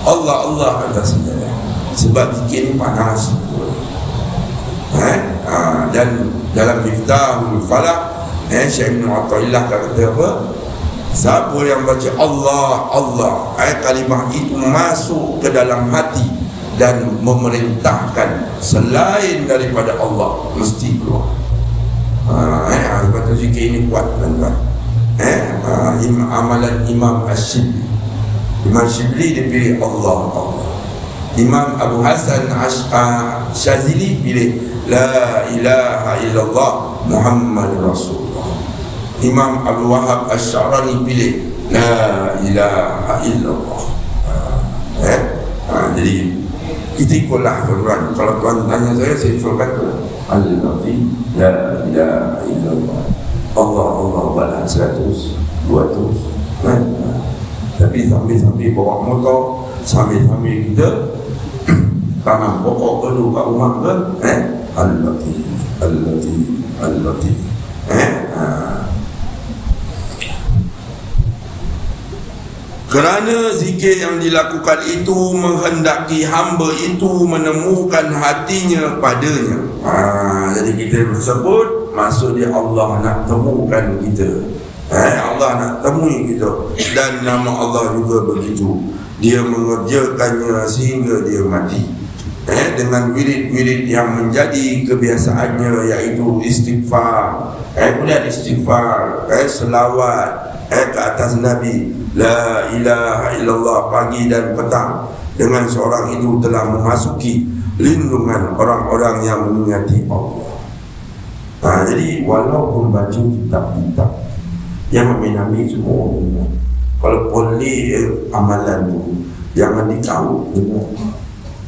Allah, Allah atas sejadah. Sebab zikir ni panas. Dan dalam Miftahul Falaq, Syekh Ibn Atta'illah kata apa? Siapa yang baca Allah, Allah, kalimah itu masuk ke dalam hati dan memerintahkan selain daripada Allah, mesti keluar. Sebab zikir ini kuat tuan-tuan. Amalan Imam Ash-Shibli, Imam Shibli dia pilih Allah, Allah. Imam Abu Hasan Syazili pilih La ilaha illallah Muhammad Rasulullah. Imam Abu Wahab Ash-Sya'rani pilih La ilaha illallah. Jadi kita ikutlah tuan-tuan. Kalau tuan tanya saya suruh kata Al-Latif, La ilaha illallah, Allah, Allah balas 100, 200 kan? Tapi sambil-sambil bawa motor, sambil-sambil kita tanam pokok perlu kat rumah ke, Al-Latif, Al-Latif, Al-Latif. Kerana zikir yang dilakukan itu menghendaki hamba itu menemukan hatinya padanya. Jadi kita sebut maksud dia Allah nak temukan kita. Allah nak temui kita. Dan nama Allah juga begitu. dia mengerjakannya sehingga dia mati. Dengan wirid-wirid yang menjadi kebiasaannya, yaitu istighfar, kemudian istighfar, selawat ke atas Nabi, la ilaha illallah pagi dan petang, dengan seorang itu telah memasuki lindungan orang-orang yang mengingati Allah. Jadi walaupun baca kitab-kitab yang ambil semua, kalau boleh amalan tu jangan dikau.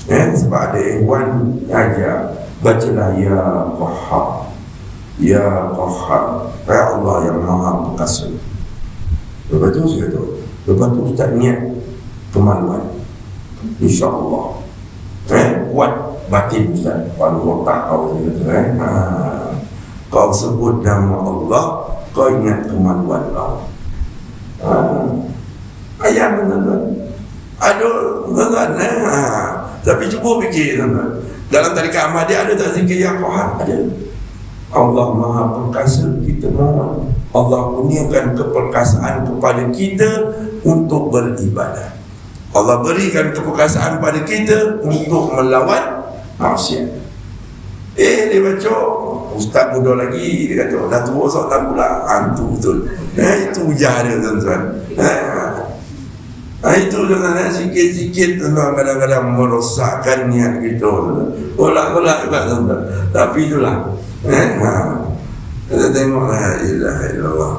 Sebab ada hewan aja bacalah ya Qahhar, ya Qahhar, ya Allah yang Maha Perkasa. Lepas tu saya kata, lepas tu Ustaz niat kemaluan, InsyaAllah kuat batin Ustaz. Kalau tak tahu saya kata, kau sebut nama Allah, kau ingat kemaluan kau. Ayah benar-benar aduh benar. Tapi cuba fikir tuan-tuan, dalam tarikat Ahmadiyah ada tak zikir yang Qahhar? Ada. Allah Maha Perkasa, kita mohon Allah kurniakan keperkasaan kepada kita untuk beribadah. Allah berikan keperkasaan pada kita untuk melawan maksiat. Dia baca, ustaz muda lagi, dia kata dah tua sok tak pula, hantu betul. Itu ujah dia tuan-tuan. Itu dengan sikit-sikit tuan-tuan kadang-kadang merosakkan niat kita. Kolak-kolak juga tuan-tuan. Tapi itulah. Kita tengoklah ilaha illallah.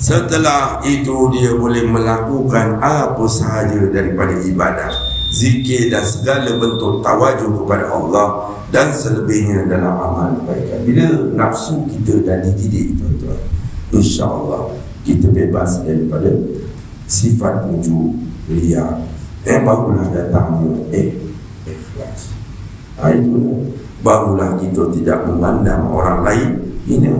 Setelah itu dia boleh melakukan apa sahaja daripada ibadah, zikir dan segala bentuk tawajuh kepada Allah dan selebihnya dalam amal kebaikan. Bila nafsu kita dah dididik tuan-tuan, insya-Allah kita bebas daripada sifat wujud riya. Barulah datangnya ikhlas. Itu barulah kita tidak memandang orang lain hina.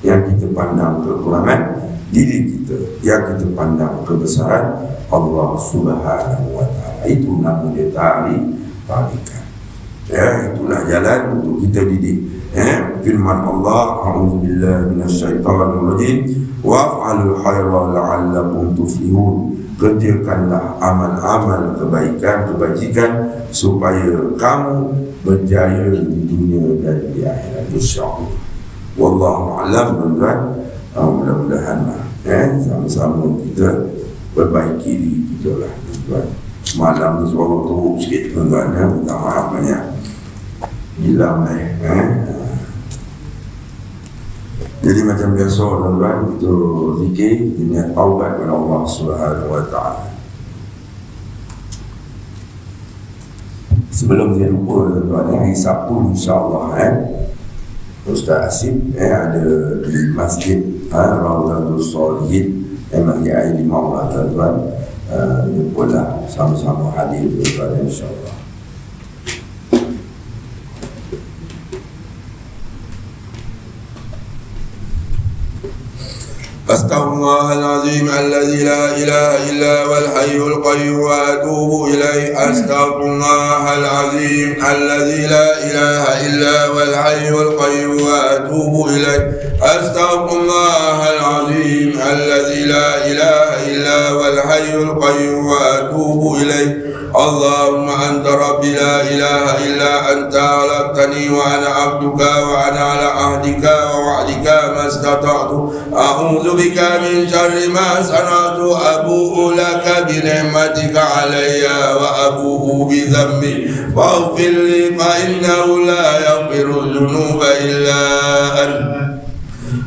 Yang kita pandang kekurangan diri kita, yang kita pandang kebesaran Allah Subhanahu wa ta'ala. Itu nama dia tarikat. Itulah jalan untuk kita didik. Firman Allah, a'udzubillahi minasyaitonirrajim, wa'f'alul khaira la'allakum tuflihun. Kerjakanlah amal-amal kebaikan-kebajikan supaya kamu berjaya di dunia dan di akhirat, insyaallah. Wallahu a'lam tuan-tuan. Mudah-mudahan sama-sama kita perbaiki diri kita lah tuan-tuan. Malam ni suara teruk sikit tuan-tuan, minta maaf banyak. Hilang Jadi macam biasa tuan-tuan, kita zikir, kita niat taubat kepada Allah Subhanahu wa ta'ala. Sebelum saya lupa tuan-tuan, hari Sabtu insya-Allah Ustaz Asim ada di Masjid Rawdatul Shalihin Masjid Air Limau tuan-tuan. Jumpalah sama-sama hadir tuan-tuan insya-Allah. Astaghfirullahalazim alladzi la ilaha illa wal hayyul qayyum wa atubu ilaih. Astaghfirullahalazim alladzi la ilaha illa wal hayyul qayyum wa atubu ilaih. Astaghfirullahalazim alladzi la ilaha illa wal hayyul qayyum wa atubu ilaih. Allahumma anta rabbi la ilaha illa anta khalaqtani wa ana 'abduka wa ana 'ala ahdika wa wa'dika mastata'tu. A'udzu bika min syarri ma sana'tu, abu'u laka bi ni'matika 'alayya wa abu'u bi dhanbi faghfir li fa innahu la yaghfiru dhunuba illa anta.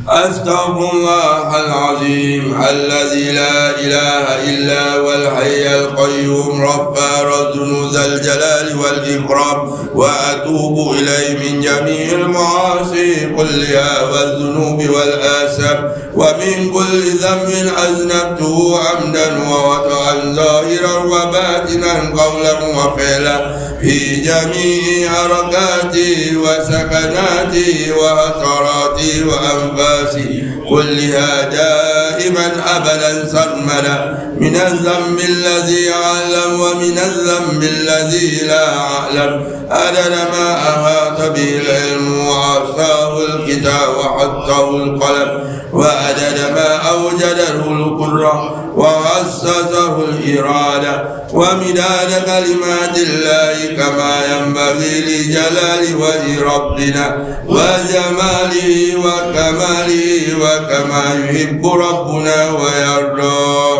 Astaghfirullahalazim alladzi la ilaha illa wal hayyul qayyum rabbana dzul jalali wal ikram wa atubu ilaihi min jami'il ma'asi kulliha wal dhunubi wal asam wa min kulli dhanbin aznabtuhu amdan wa wata'an zahiran wa batinan qawlan wa fi'lan fi jami'i harakati wa sakanati wa hatarati wa anfasi kulliha daiman abadan sarmada min al-dhanbi alladhi a'lam wa min al-dhanbi alladhi la a'lam. عدد ما أحاط به العلم وأحصاه الكتاب وحطه القلم وعدد ما أوجده القدرة وأسسه الإرادة ومداد كلمات الله كما ينبغي لجلال وجه ربنا وجماله وكماله وكما يحب ربنا ويرضى.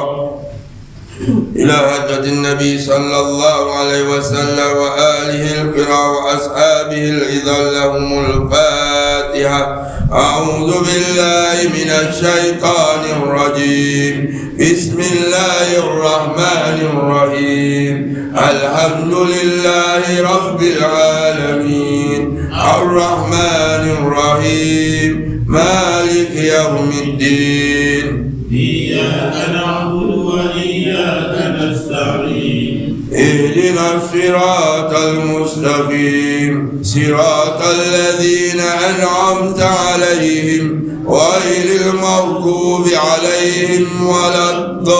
إلى حضرة النبي صلى الله عليه وسلم وآله الكرام وأصحابه العظام لهم الفاتحة. أعوذ بالله من الشيطان الرجيم. بسم الله الرحمن الرحيم. الحمد لله رب العالمين الرحمن الرحيم مالك يوم الدين. إياك نعبد وإياك نستعين. اهدنا الصراط المستقيم صراط الذين أنعمت عليهم غير المغضوب عليهم ولا الضالين.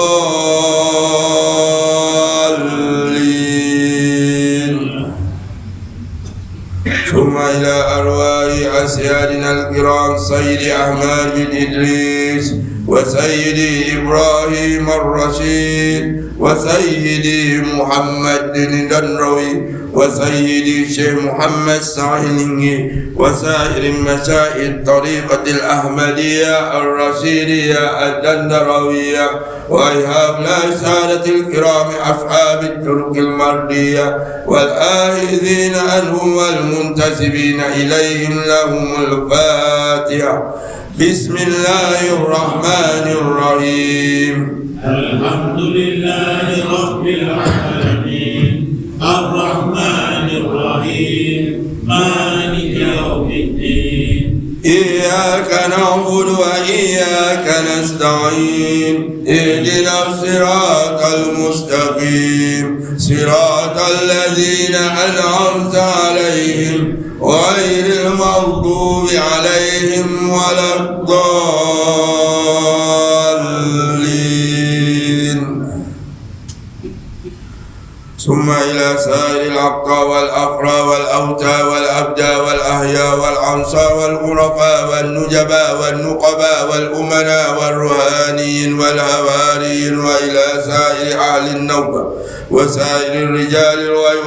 ثم إلى أرواح أسيادنا الكرام سيد أحمد بن إدريس وسيدي إبراهيم الرشيد وسيدي محمد بن دنروي وسيدي الشيخ محمد سعيد وسائر مشايخ الطريقة الأحمدية الرشيدية الدندروية وهؤلاء السادة الكرام أصحاب الطرق المرضية والآخذين عنهم والمنتسبين إليهم لهم الفاتحة. بسم الله الرحمن الرحيم. الحمد لله رب العالمين الرحمن الرحيم مالك يوم الدين. إياك نعبد وإياك نستعين. اهدنا الصراط المستقيم صراط الذين أنعمت عليهم غير المغضوب عليهم ولا الضالين. ثم إلى سائر الأبقى والأقرى والأوتى والأبدى والأحياء والأنصار والغرفاء والنجباء والنقباء والأمناء والروحانيين والهواريين وإلى سائر أهل النوبة وسائر الرجال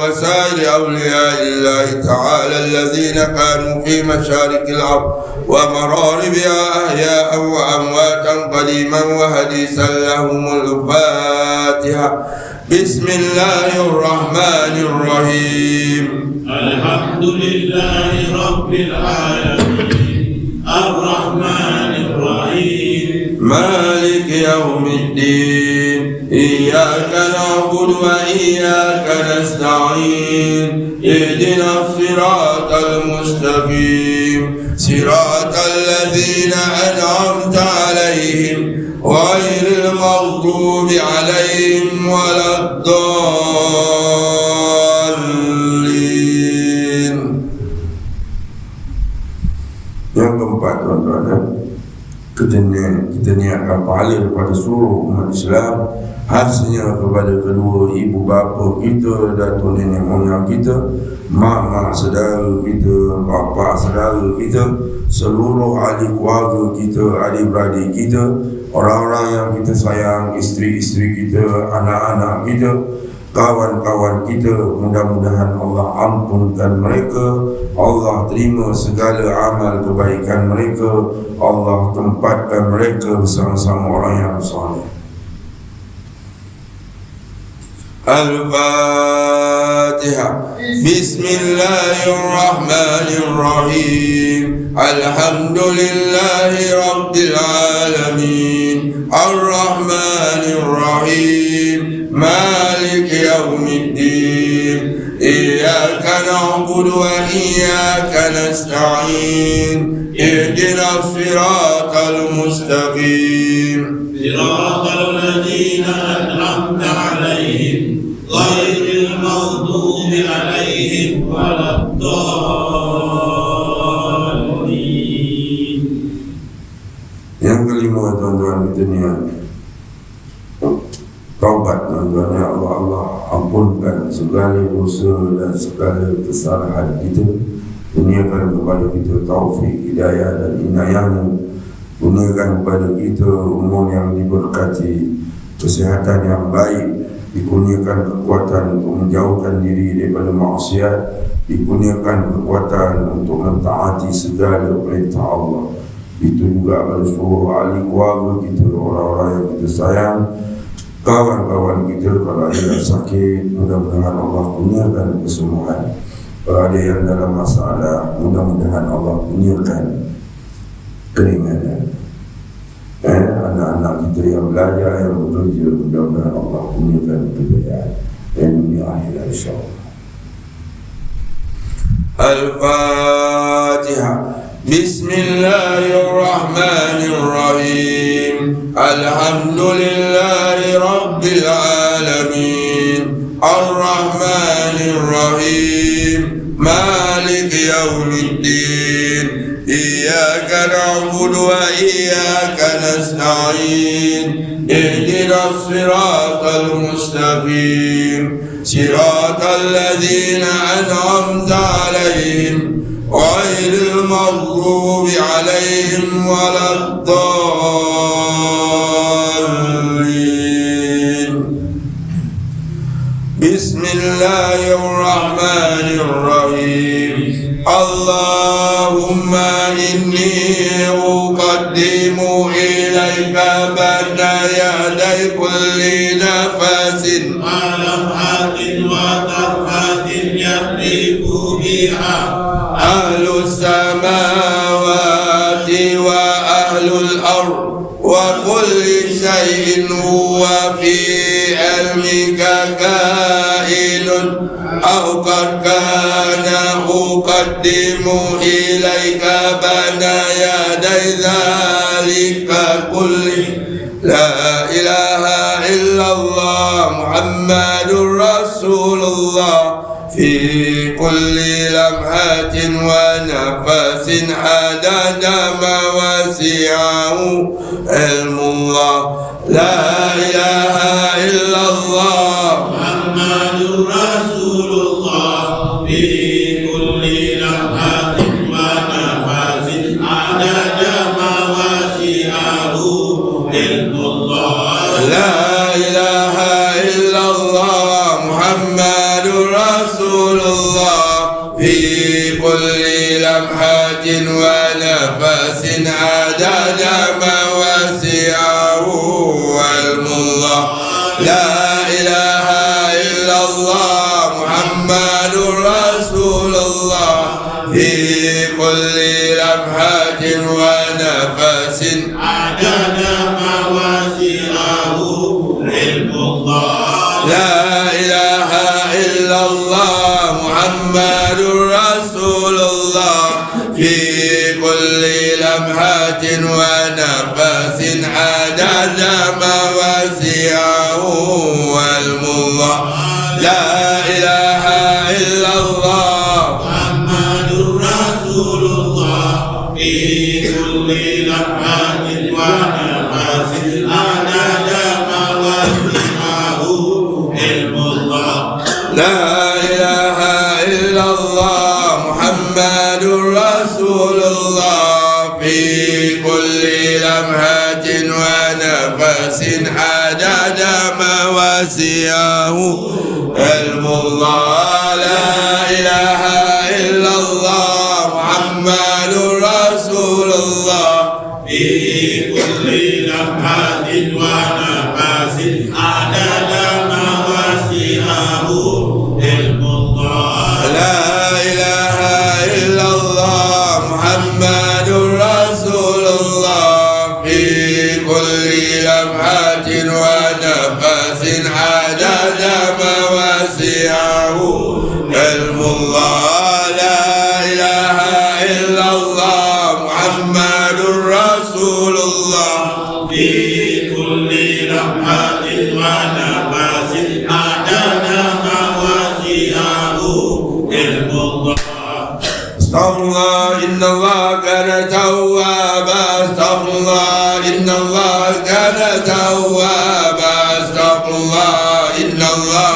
وسائر أولياء الله تعالى الذين كانوا في مشارق الأرض ومغاربها أحياء وأمواتا قديما وحديثا لهم الفاتحة. بسم الله الرحمن الرحيم. الحمد لله رب العالمين الرحمن الرحيم مالك يوم الدين. إياك نعبد وإياك نستعين. اهدنا الصراط المستقيم صراط الذين أنعمت عليهم غير المغضوب عليهم ولا الضالين. Yang keempat, tuan-tuan, kita niatkan pahala kepada seluruh umat Islam, khasnya kepada kedua ibu bapa kita, datuk nenek moyang kita, mak saudara kita, bapa saudara kita, seluruh ahli keluarga kita, adik-beradik kita, orang-orang yang kita sayang, isteri-isteri kita, anak-anak kita, kawan-kawan kita. Mudah-mudahan Allah ampunkan mereka, Allah terima segala amal kebaikan mereka, Allah tempatkan mereka bersama-sama orang yang saleh. Al-Fatihah. Bismillahirrahmanirrahim. Alhamdulillahi Rabbil Alamin Ar-Rahmanirrahim Maliki Yawmiddin. Iyyaka na'budu wa iyyaka nasta'in. Ihdinas siratal mustaqim. Siratal ladzina an'amta 'alaihim ghairil maghdubi 'alaihim waladdallin. Yang kelima, tuan-tuan, kita niat taubat, tuan-tuan. Ya Allah, Allah ampunkan segala dosa dan segala kesalahan kita. Kurniakan kepada kita taufik, hidayah dan inayah-Mu. Kurniakan kepada kita umur yang diberkati, kesihatan yang baik, dikurniakan kekuatan untuk menjauhkan diri daripada maksiat, dikurniakan kekuatan untuk mentaati segala perintah Allah. Itu juga pada seluruh ahli keluarga kita, orang-orang yang kita sayang, kawan-kawan kita. Kalau ada yang sakit, mudah-mudahan Allah kurniakan kesembuhan. Kalau ada yang dalam masalah, mudah-mudahan Allah kurniakan keringanan. Anak-anak kita yang belajar, yang bekerja, mudah-mudahan Allah kurniakan kejayaan dan dunia akhirat insya-Allah. Al-Fatihah. Bismillahirrahmanirrahim. Alhamdulillahi Rabbil Alamin. Ar-Rahmanirrahim. Malik Yawmiddin. إياك نعبد وإياك نستعين اهدنا الصراط المستقيم صراط الذين أنعمت عليهم غير المغضوب عليهم ولا الضالين. بسم الله الرحمن الرحيم. اللهم إني أقدم إليك بين يدي كل نفس ولمحة وطرفة يهلك بها أهل السماوات وأهل الأرض وكل شيء هو في علمك كائن أو قد كان أقدم إليك بين يدي ذلك كله. لا إله إلا الله محمد رسول الله في كل لمحة ونفس عدد ما وسعه علم الله. لا إله إلا الله محمد رسول الله في كل لمحة ونفس عدد ما وسعه علم الله. لا إله إلا الله محمد رسول الله في كل لمحة ونفس عدد ما وسعه علم الله. لا إله إلا الله محمد رسول الله في كل لمحة ونفس عدد ما وسعه علم الله. لا إله إلا الله محمد رسول الله في كل لمحة ونفس عدد ما وسعه علم الله. لا إله إلا الله محمد رسول الله في كل لمحة ونفس عدد ما وسعه علم الله. لا إله إلا الله محمد رسول الله في كل لمحة ونفس عدد ما وسعه علم الله. لا إله إلا الله محمد رسول الله في كل لمحة ونفس عدد ما وسعه علم الله. لا إله إلا الله محمد رسول الله في كل لمحة ونفس عدد ما وسعه علم الله. لا إله إلا الله محمد رسول الله في كل لمحة ونفس عدد ما وسعه علم الله. استغفر الله إن الله كان توابا. استغفر الله إن الله كان توابا. استغفر الله إن الله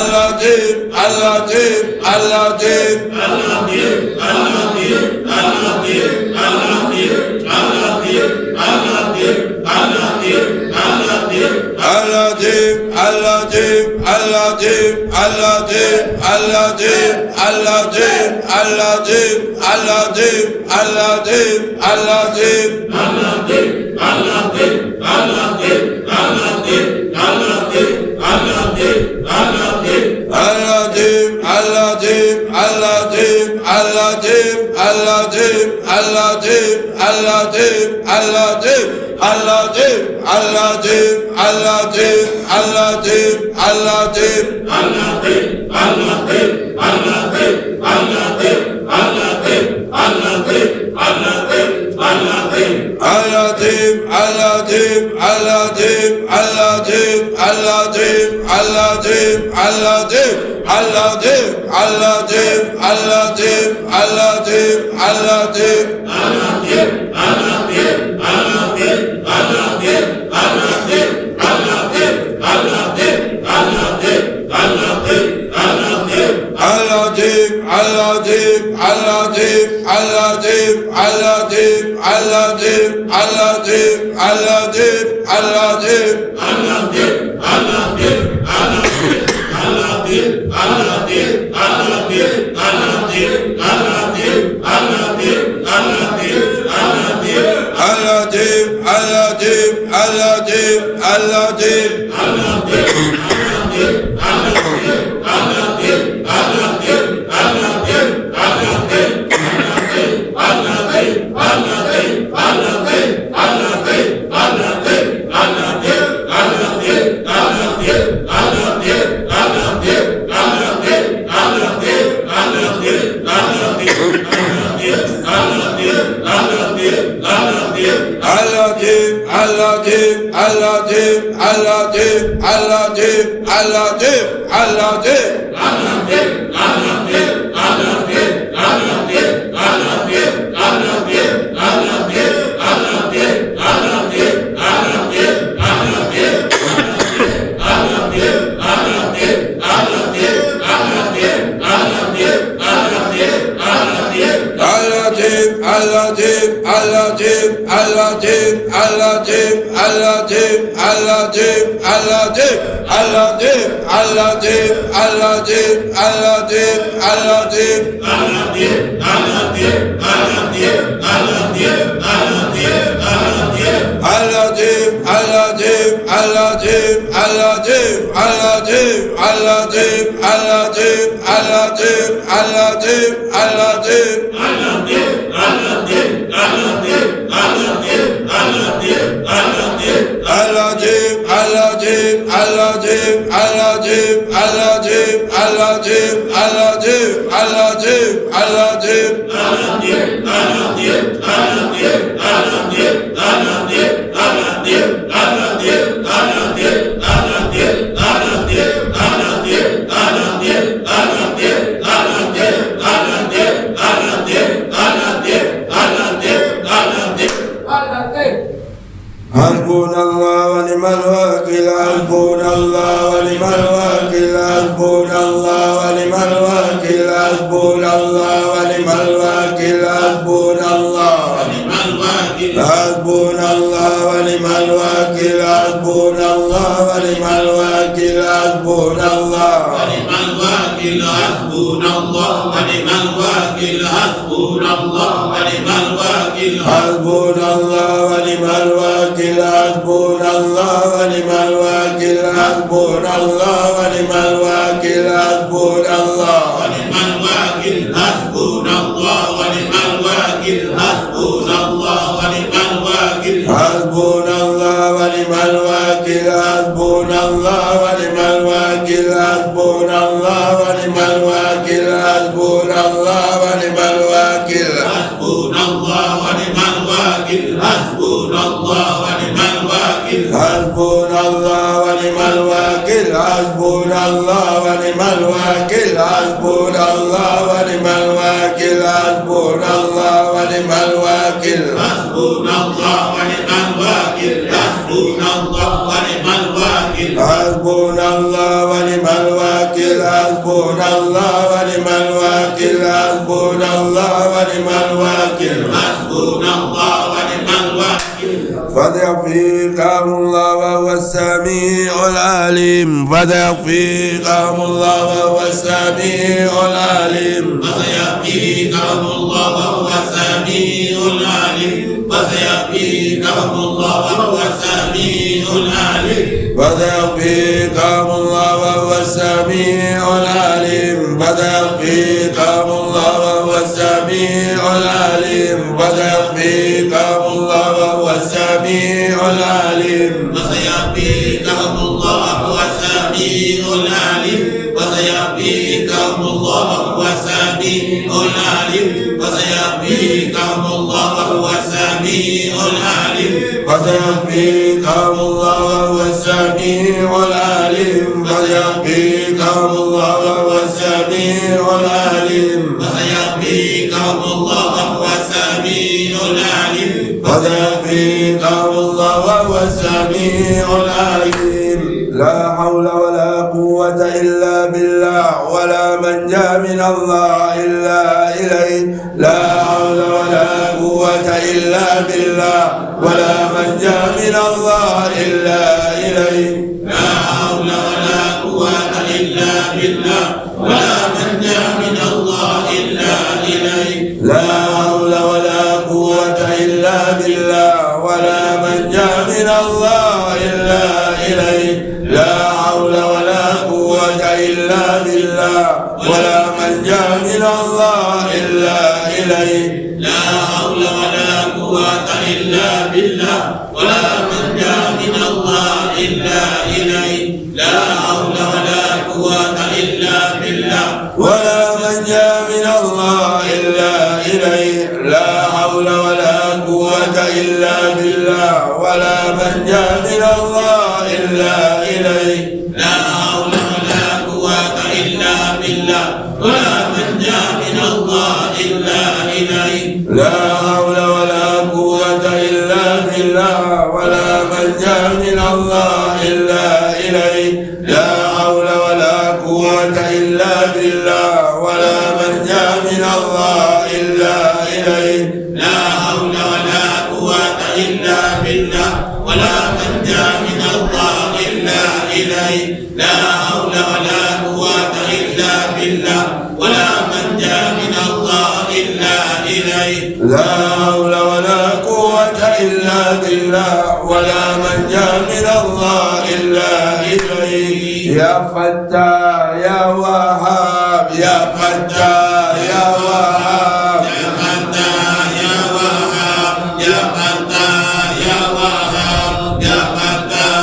حسبنا الله ونعم الوكيل حسبنا الله ونعم الوكيل حسبنا الله ونعم الوكيل حسبنا الله ونعم الوكيل حسبنا الله ونعم الوكيل فليكفيكم الله وهو السميع العليم فليكفيكم الله وهو السميع العليم فسيكفيكم الله وهو السميع العليم فسيكفيكم الله وهو السميع العليم فسيكفيكم الله وهو السميع العليم فسيكفيكم الله وهو السميع العليم فسيكفيكم الله وهو السميع العليم فسيكفيكم الله وهو السميع العليم فسيكفيكم الله وهو السميع العليم فسيكفيكم الله وهو السميع العليم فسيكفيكم الله وهو السميع العليم فسيكفيكم الله وهو السميع العليم فسيكفيكم الله وهو السميع العليم فسيكفيكم الله وهو السميع العليم لا حول ولا قوة إلا بالله ولا منجا من الله إلا إليه لا حول ولا قوة إلا بالله ولا منجا من الله إلا إليه لا حول ولا قوة إلا بالله ولا منجا من الله إلا إليه لا حول ولا قوة إلا بالله ولا منجا من الله إلا إليه لا حول ولا قوة إلا بالله ولا منجا من الله إلا إليه لا حول ولا قوة إلا بالله ولا منجا من الله إلا إليه لا حول ولا قوة إلا بالله ولا منجا من الله إلا إليه لا حول ولا قوة إلا بالله ولا منجا من الله إلا إليه لا حول ولا قوة إلا بالله ولا منجا من الله إلا إليه لا حول ولا قوة إلا بالله ولا منجا من الله إلا إليه لا حول ولا قوة إلا بالله ولا منجا من الله إلا إليه لا حول ولا قوة إلا بالله ولا منجا من الله إلا إليه لا حول ولا قوة إلا بالله ولا منجا من الله إلا إليه لا حول ولا قوة إلا بالله ولا منجا من الله إلا إليه يا فتاح يا وهاب يا فتاح يا وهاب يا فتاح يا وهاب يا فتاح يا وهاب يا فتاح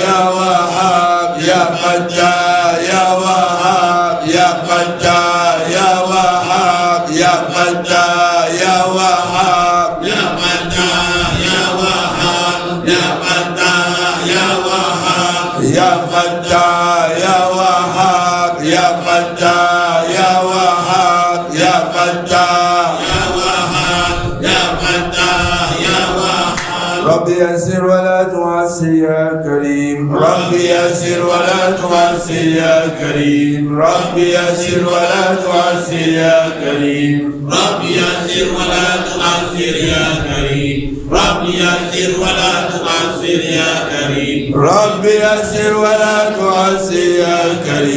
يا وهاب يا فتاح يا وهاب يا فتاح يا وهاب يا فتاح يا وهاب يا فتاح يا وهاب يا فتاح يا وهاب يا فتاح يا وهاب يا فتاح يا وهاب يا فتاح يا وهاب يا فتاح يا وهاب يا فتاح يا وهاب ربي يسر ولا تعسر يا كريم ربي يسر ولا تعسر يا كريم ربي يسر ولا تعسر يا كريم ربي يسر ولا تعسر يا كريم ربي يسر ولا تعسر يا كريم ربي يسر ولا تعسر يا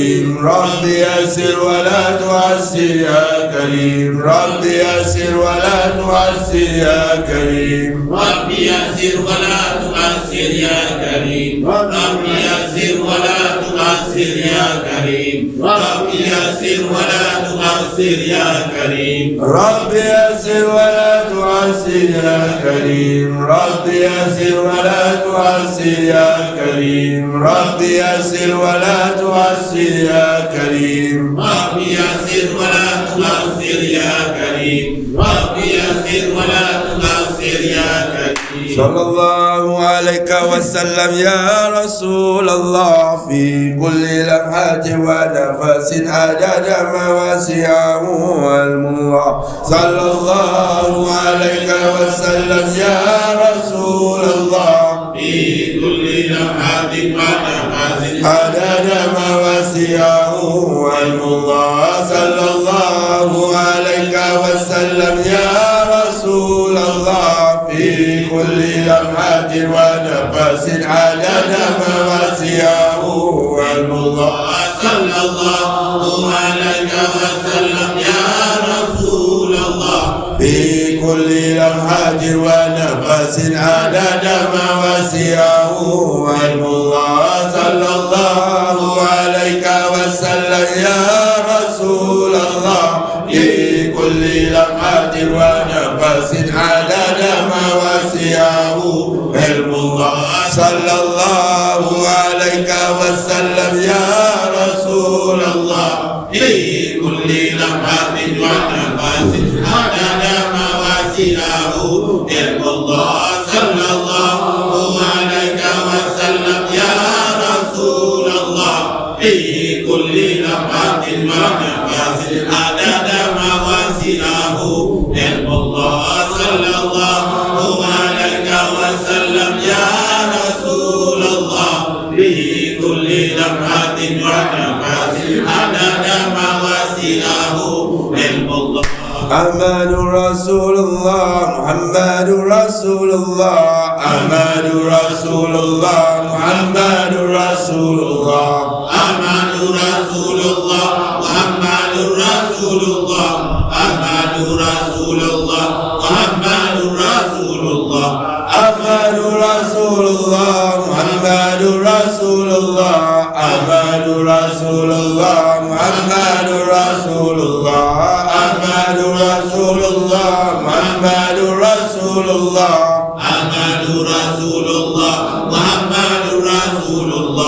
كريم ربي يسر ولا تعسر يا كريم ربي يسر ولا تعسر يا كريم ربي يسر ولا تعسر يا كريم ربي يسر ولا تعسر يا كريم ربي يسر ولا تعسر يا كريم ربي يسر ولا تعسر يا كريم ربي يسر ولا تعسر يا كريم ربي يسر ولا تعسر يا كريم ربي يسر ولا تعسر يا كريم ربي يسر ولا تعسر يا كريم صلى الله عليك وسلم يا رسول الله في كل لمحة ونفس عدد ما وسعه علم الله صلى الله عليك وسلم يا رسول الله في كل لمحة ونفس عدد ما وسعه علم الله صلى الله عليك وسلم يا رسول الله في كل لمحة ونفس عدد ما وسعه علم الله صلى الله عليك وسلم يا رسول الله في كل لمحة ونفس عدد ما وسعه علم الله صلى الله عليك وسلم يا رسول الله في كل لمحة ونفس عدد ما وسعه علم الله صلى الله عليك وسلم يا رسول الله في كل لمحة ونفس عدد ما وسعه علم الله صلى الله عليك وسلم يا رسول الله في كل لمحة ونفس عدد ما وسعه علم الله صلى الله عليك وسلم يا رسول الله في كل لمحة ونفس عدد ما وسعه علم الله أحمد رسول الله محمد رسول الله أحمد رسول الله محمد رسول الله أحمد رسول الله محمد رسول الله أحمد رسول الله محمد رسول الله أحمد رسول الله محمد رسول الله أحمد رسول الله محمد رسول الله أحمد رسول الله محمد رسول الله أحمد رسول الله محمد رسول الله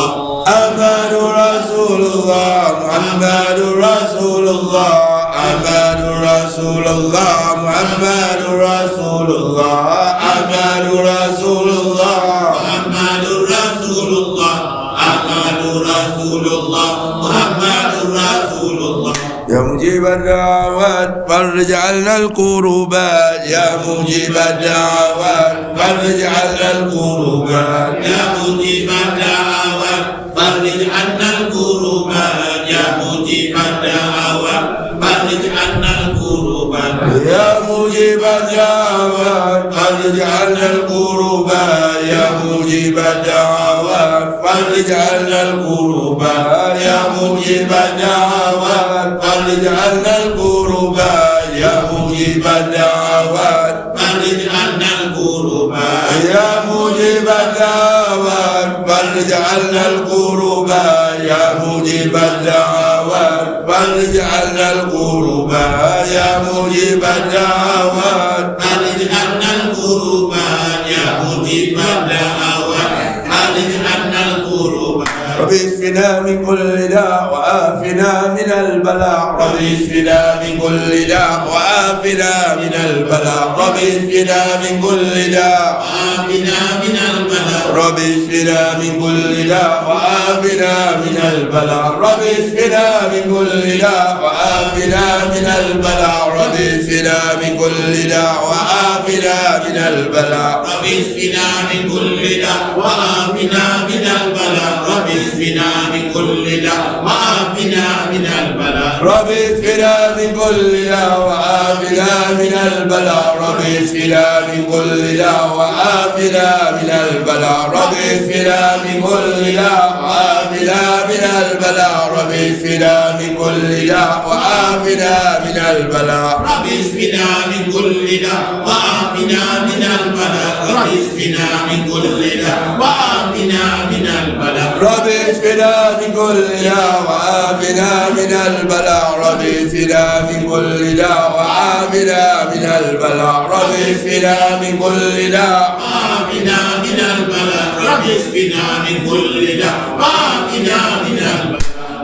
أحمد رسول الله محمد رسول الله أحمد رسول الله محمد رسول الله أحمد رسول الله محمد رسول الله أحمد رسول الله محمد رسول الله يا مجيب الدعوات فرج عنا الكروبات يا مجيب الدعوات فرج عنا الكروبات يا مجيب الدعوات فرج عنا الكروبات يا مجيب الدعوات فرج عنا الكروبات يا مجيب الدعوات فرج عنا الكروبات يا مجيب الدعوات فرج عنا الكروبات يا مجيب الدعوات فرج عنا الكروبات يا مجيب الدعوات فرج عنا الكروبات يا مجيب الدعوات فرج عنا الكروبات يا مجيب الدعوات فرج عنا الكروبات يا مجيب الدعوات فرج عنا الكروبات يا مجيب الدعوات فرج عنا الكروبات رب اشفنا من كل داء وآفنا من البلاء رب اشفنا من كل داء وآفنا من البلاء رب اشفنا من كل داء وآفنا من البلاء رب اشفنا من كل داء وآفنا من البلاء رب اشفنا من كل داء وآفنا من البلاء رب اشفنا من كل داء وآفنا من البلاء رب اشفنا من كل داء وآفنا من البلاء رب اشفنا من كل داء وآفنا من البلاء رب اشفنا من كل داء وآفنا من البلاء رب اشفنا من كل داء وآفنا من البلاء رب اشفنا من كل داء وآفنا من البلاء رب اشفنا من كل داء وآفنا من البلاء رب اشفنا من كل داء وآفنا من البلاء رب اشفنا من كل داء وآفنا من البلاء رب اشفنا من كل داء وآفنا من البلاء رب اشفنا من كل داء وآفنا من البلاء رب اشفنا من كل داء وآفنا من البلاء رب اشفنا من كل داء وآفنا من البلاء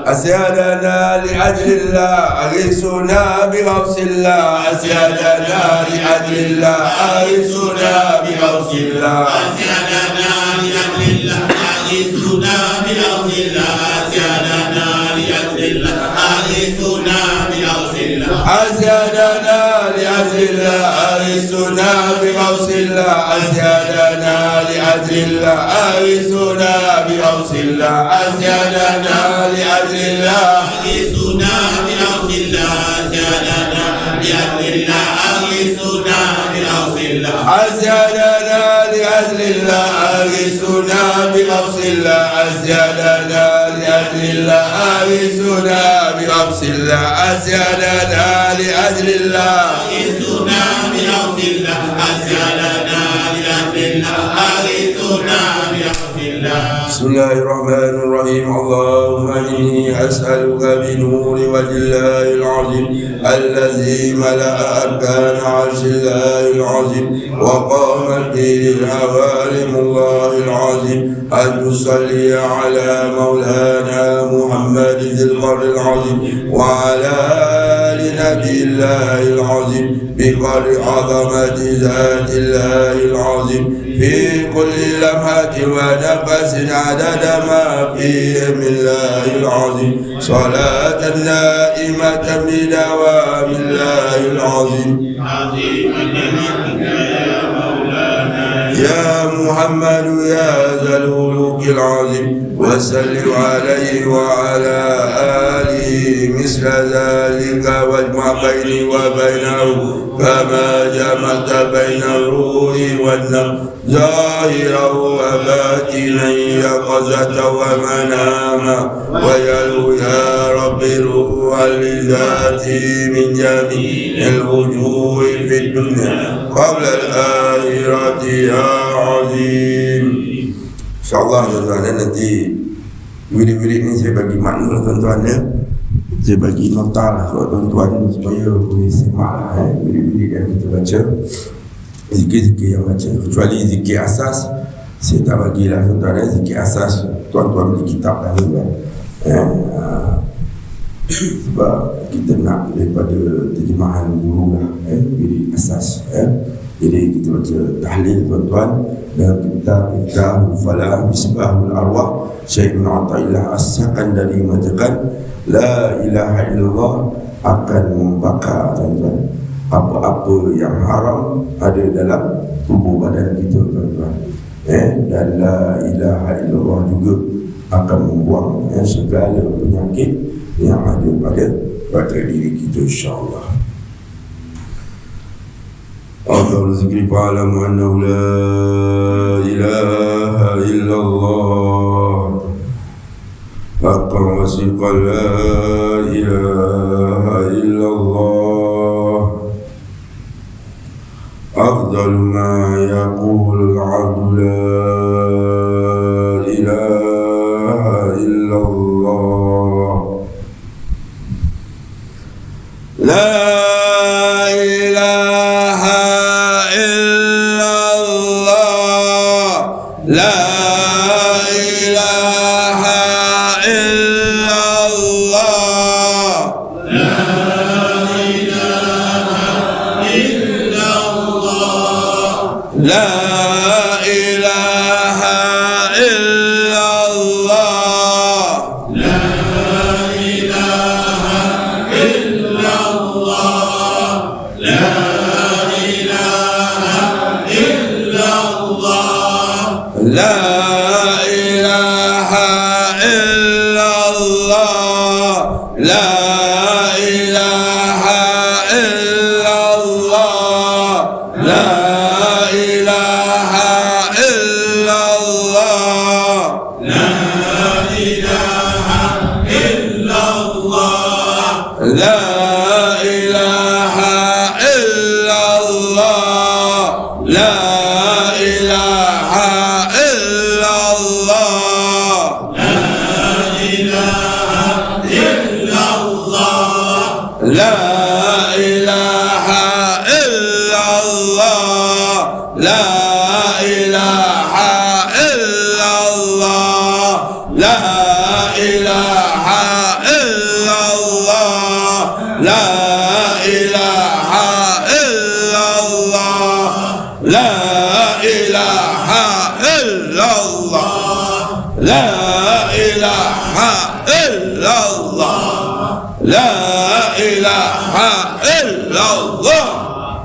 أسيادنا لأجل الله أغيثنا بغوث الله أسيادنا لأجل الله أغيثنا بغوث الله أسيادنا لأجل الله أغيثنا بغوث الله أسيادنا لأجل الله أغيثنا بغوث الله أسيادنا لأجل الله أغثنا بغوث الله أزيادنا لأجل الله أغثنا بغوث الله أزيادنا لأجل الله أغثنا بغوث الله أزيادنا لأجل الله أغثنا بغوث الله أزيادنا لأجل الله أغثنا بغوث الله أزيادنا لأجل الله أغثنا بغوث الله أزيادنا لأجل الله أغثنا بغوث الله أزيادنا لأجل الله أغثنا بغوث الله. بسم الله الرحمن الرحيم. اللهم إني أسألك بنور وجه الله العظيم الذي ملأ أركان عرش الله العظيم وقامت به عوالم الله العظيم أن تصلي على مولانا محمد ذي القدر العظيم وعلى آل نبي الله العظيم بقدر عظمة ذات الله العظيم في كل لمحة ونفس عدد ما فيه من الله العظيم صلاة دائمة بدوام الله العظيم. يا محمد يا ذا الخلق العظيم وسلم عليه وعلى آله مثل ذلك واجمع بيني وبينه كما جمعت بين الروح والنفس ظاهرا وباطنا يقظة ومناما ويلو يا رب روحا لذاتي من جميع الوجوه في الدنيا قبل الآخرة يا عظيم. InsyaAllah tuan-tuan, nanti wirid-wirid ni saya bagi makna tuan-tuan ya. Saya bagi nota lah kalau tuan-tuan supaya boleh semak wirid-wirid yang kita baca, zikir-zikir yang baca. Kecuali zikir asas saya tak bagilah tuan-tuan ya. Zikir asas tuan-tuan beli kitab lah tuan-tuan sebab kita nak daripada terjemahan guru lah wirid asas Jadi kita baca tahlil tuan-tuan dalam kitab Falah Misbahul Arwah Syekh Ibn Atta'illah As-Sakandari mengatakan la ilaha illallah akan membakar tuan-tuan apa-apa yang haram ada dalam tubuh badan kita tuan-tuan dan la ilaha illallah juga akan membuang segala penyakit yang ada pada diri kita insyaAllah. أفضل الذكر فاعلم أنه لا إله إلا الله حقا وصدقا لا إله إلا الله أفضل ما يقول العبد لا إله إلا الله لا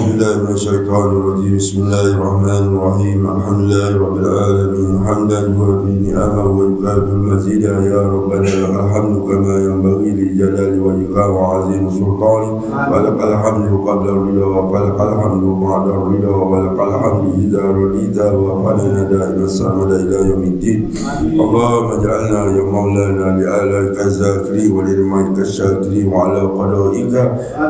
أعوذ بالله من الشيطان الرجيم. بسم الله الرحمن الرحيم. الحمد لله رب العالمين حمدا يوافي نعمه ويكافئ المزيد. يا ربنا لك الحمد كما ينبغي لجلال وجهك وعظيم سلطانك. ولك الحمد قبل الرضا ولك الحمد بعد الرضا ولك الحمد إذا رضيت وفعلنا دائما السرمد إلى يوم الدين. اللهم اجعلنا يا مولانا لآلائك الذاكرين ولنعمتك الشاكرين وعلى قضائك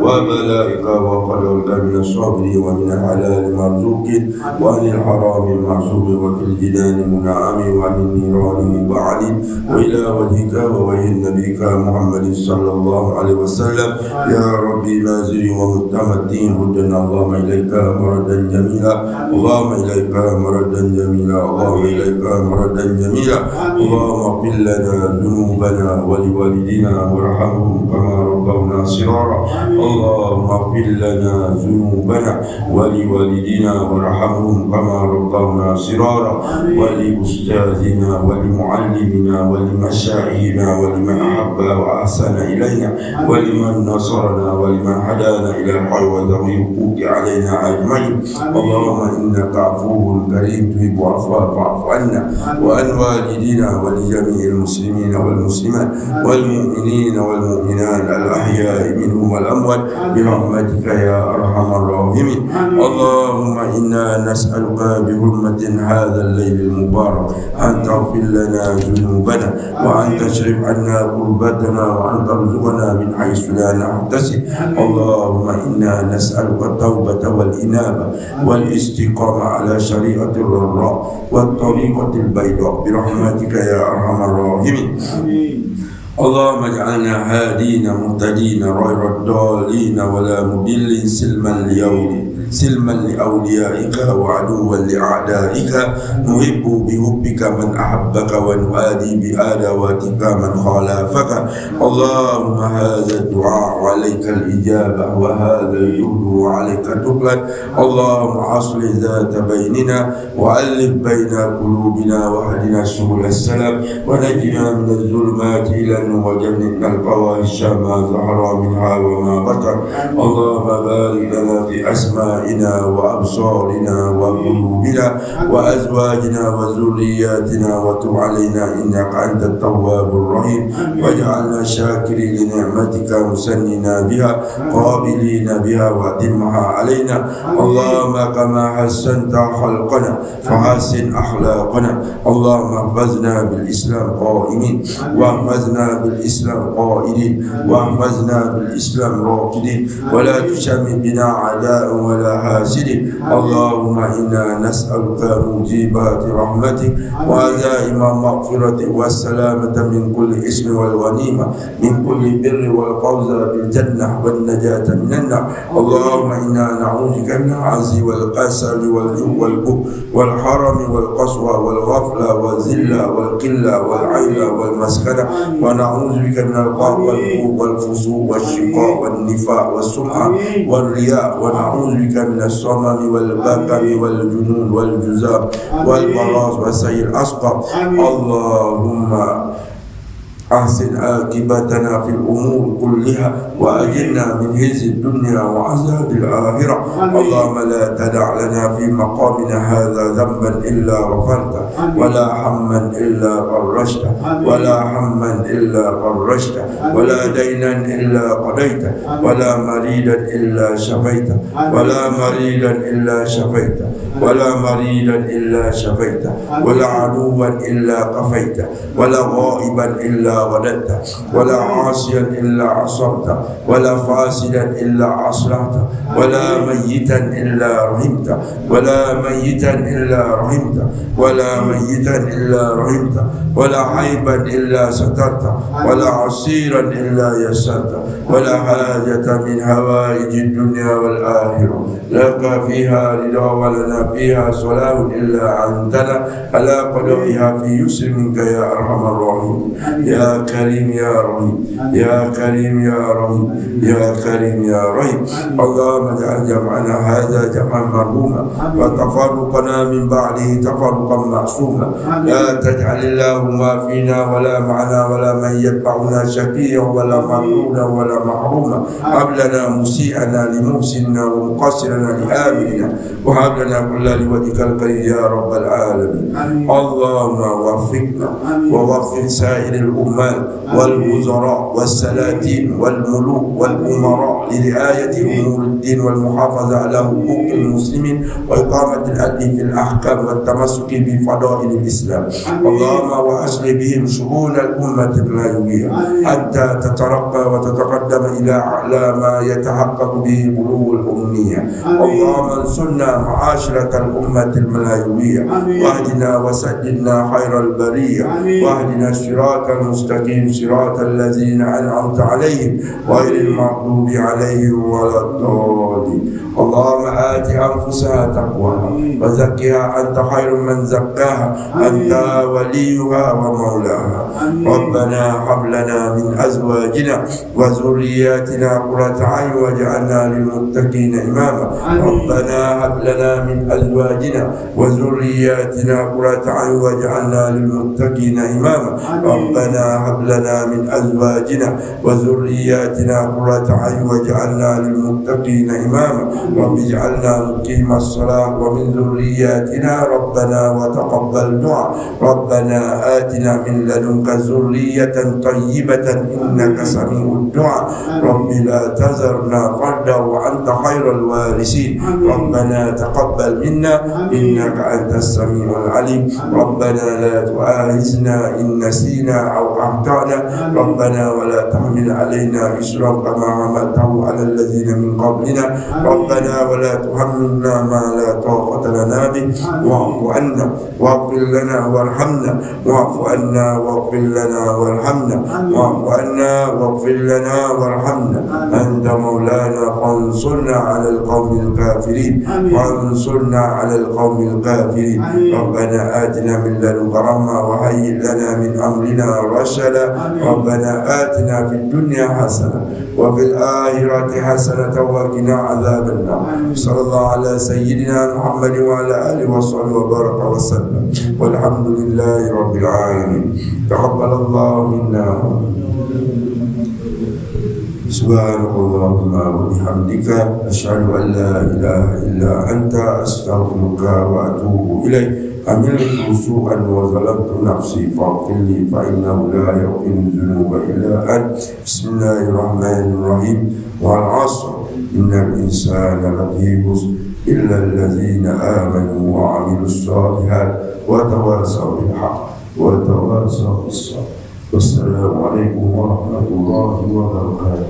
وبلائك وقدرك من الصابرين ومن الحلال مرزوق وعن الحرام المعصوم وفي الجنان منعم وعن النيران مبعد وإلى وجهك ووجه نبيك محمد صلى الله عليه وسلم. يا ربي نازل ومتمتين ردنا اللهم إليك مردا جميلا. اللهم إليك مردا جميلا. اللهم إليك مردا جميلا. اللهم اغفر لنا ذنوبنا ولوالدينا وارحمهم كما ربونا صغارا. اللهم اغفر لنا ذنوبنا ولوالدينا وارحمهم كما ربونا صغارا. ولأستاذنا ولمعلمنا ولمشايخنا ولمن أحب وأحسن إلينا ولمن نصرنا ولمن هدانا إلى الحق وذوي الحقوق علينا أجمعين. اللهم إنك عفو كريم تحب العفو فاعف عنا وعن والدينا ولجميع المسلمين والمسلمات والمؤمنين والمؤمنات الأحياء منهم والأموات برحمتك يا أرحم الراحمين. اللهم إنا نسألك بحرمة هذا الليل المبارك أن تغفر لنا ذنوبنا وأن تشرف عنا قربتنا وأن ترزقنا من حيث لا نحتسب. اللهم إنا نسألك التوبة والإنابة والاستقامة على شريعة الرضا والطريقة البيضاء برحمتك يا أرحم الراحمين. اللهم اجعلنا هادين مهتدين غير الضالين ولا مضلين سلما لأوليائك وعدوا لأعدائك. نحب بحبك من أحبك ونؤادي بآدواتك من خالفك. اللهم هذا الدعاء وعليك الإجابة وهذا الجهد وعليك تقبل. اللهم أصلح ذات بيننا وألف بين قلوبنا واهدنا سبل السلام ونجنا من الظلمات إلى وجنبنا الفواحش ما ظهر منها وما بطن. اللهم بارك لنا في أسمائنا وأبصارنا وقلوبنا وأزواجنا وذرياتنا وتب علينا إنك أنت التواب الرحيم. واجعلنا شاكرين لنعمتك مسننا بها قابلين بها وأتمها علينا. اللهم كما حسنت خلقنا فحسن أخلاقنا. اللهم احفظنا بالإسلام قائمين واحفظنا بالإسلام قائدين واحفظنا بالإسلام راكدين ولا تشمت بنا عداء ولا حاسد. اللهم إنا نسألك موجبات رحمتك وعزائم مغفرتك والسلامة من كل اسم والغنيمة من كل بر والفوز بالجنة والنجاة من النار. اللهم إنا نعوذ بك من العجز والكسل والجوع والبخل والحرم والقسوة والغفلة والذلة والقلة والعيلة والمسكنة. ونعوذ بك من الفقر والفسوق والشقاق والنفاق والسمعة والرياء. ونعوذ بك من الصمم والبكم والجنون والجزام والبراز وسيء الأسقام. اللهم أحسن عاقبتنا في الأمور كلها وأجرنا من خزي الدنيا وعذاب الآخرة. اللهم لا تدع لنا في مقامنا هذا ذنبا إلا غفرته ولا هما إلا فرجته ولا هما إلا فرجته ولا دينا إلا قضيته ولا مريدا إلا شفيته ولا مريدا إلا شفيته ولا مريدا إلا شفيته ولا عدوا إلا قفيته ولا غائبا إلا وددته ولا عاصيا إلا عصمته ولا فاسدا إلا أصلحته ولا ميتا إلا رحمته ولا ميتا إلا رحمته ولا ميتا إلا رحمته ولا عيبا إلا سترته ولا عسيرا إلا يسرته ولا حاجة من هوائج الدنيا والآخرة لك فيها رضا ولنا فيها صلاح إلا أنتنا على قدرها في يسر منك يا أرحم الراحمين. يا يا كريم يا رحيم يا كريم يا رحيم يا كريم يا رحيم. اللهم اجعل جمعنا هذا جمعا مرحوما وتفرقنا من بعده تفرقا معصوما. لا تجعل اللهم فينا ولا معنا ولا من يتبعنا شقيا ولا مغرونا ولا محروما. هب لنا مسيئنا لمحسننا ومقصرنا لآمننا وهب لنا كل لوجهك الكريم يا رب العالمين. اللهم وفقنا ووفق سائر الأمات والوزراء والسلاطين والملوك والأمراء لرعاية أمور الدين والمحافظة على حقوق المسلمين وإقامة العدل في الأحكام والتمسك بفضائل الإسلام. اللهم وأصلح بهم شؤون الأمة الملايوية حتى تترقى وتتقدم إلى أعلى ما يتحقق به بلوغ الأمنية. اللهم انصرنا معاشرة الأمة الملايوية واهدنا وسددنا خير البرية واهدنا الصراط المستقيم صراط الذين أنعمت عليهم غير المغضوب عليهم ولا الضالين. اللهم آت أنفسها تقواها وزكها أنت خير من زكاها أنت وليها ومولاها. ربنا هب لنا من أزواجنا وذرياتنا قرة أعين واجعلنا للمتقين إماما. ربنا هب لنا من أزواجنا وذرياتنا قرة أعين واجعلنا للمتقين إماما. ربنا هب لنا من أزواجنا وذرياتنا قرة أعين واجعلنا للمتقين إماما. رب اجعلنا مقيم الصلاة ومن ذرياتنا ربنا وتقبل دعاء. ربنا آتنا من لدنك ذرية طيبة إنك سميع الدعاء. رب لا تذرنا فردا وأنت خير الوارثين. ربنا تقبل منا إنك أنت السميع العليم. ربنا لا تؤاخذنا إن نسينا أو أخطأنا. ربنا ولا تحمل علينا إصرا كما حملته على الذين من قبلنا. ربنا ولا تحملنا ما لا طاقة لنا به. واعف عنا واغفر لنا وارحمنا. واعف عنا واغفر لنا وارحمنا. واعف عنا واغفر لنا وارحمنا. أنت مولانا فانصرنا على القوم الكافرين. فانصرنا على القوم الكافرين. ربنا آتنا من لدنك رحمة وهيئ لنا من أمرنا رشدا. ربنا آتنا في الدنيا حسنة وفي الآخرة حسنة وقنا عذاب النار. صلى الله على سيدنا محمد وعلى آله وصحبه وبارك وسلم والحمد لله رب العالمين. تقبل الله منا. سبحانك اللهم وبحمدك أشهد أن لا إله إلا أنت أستغفرك وأتوب إليك. عملت سوءا وظلمت نفسي فاغفر لي فإنه لا يغفر الذنوب إلا أنت. بسم الله الرحمن الرحيم. والعصر إن الإنسان لفي خسر إلا الذين آمنوا وعملوا الصالحات وتواصوا بالحق وتواصوا بالصبر. والسلام عليكم ورحمة الله وبركاته.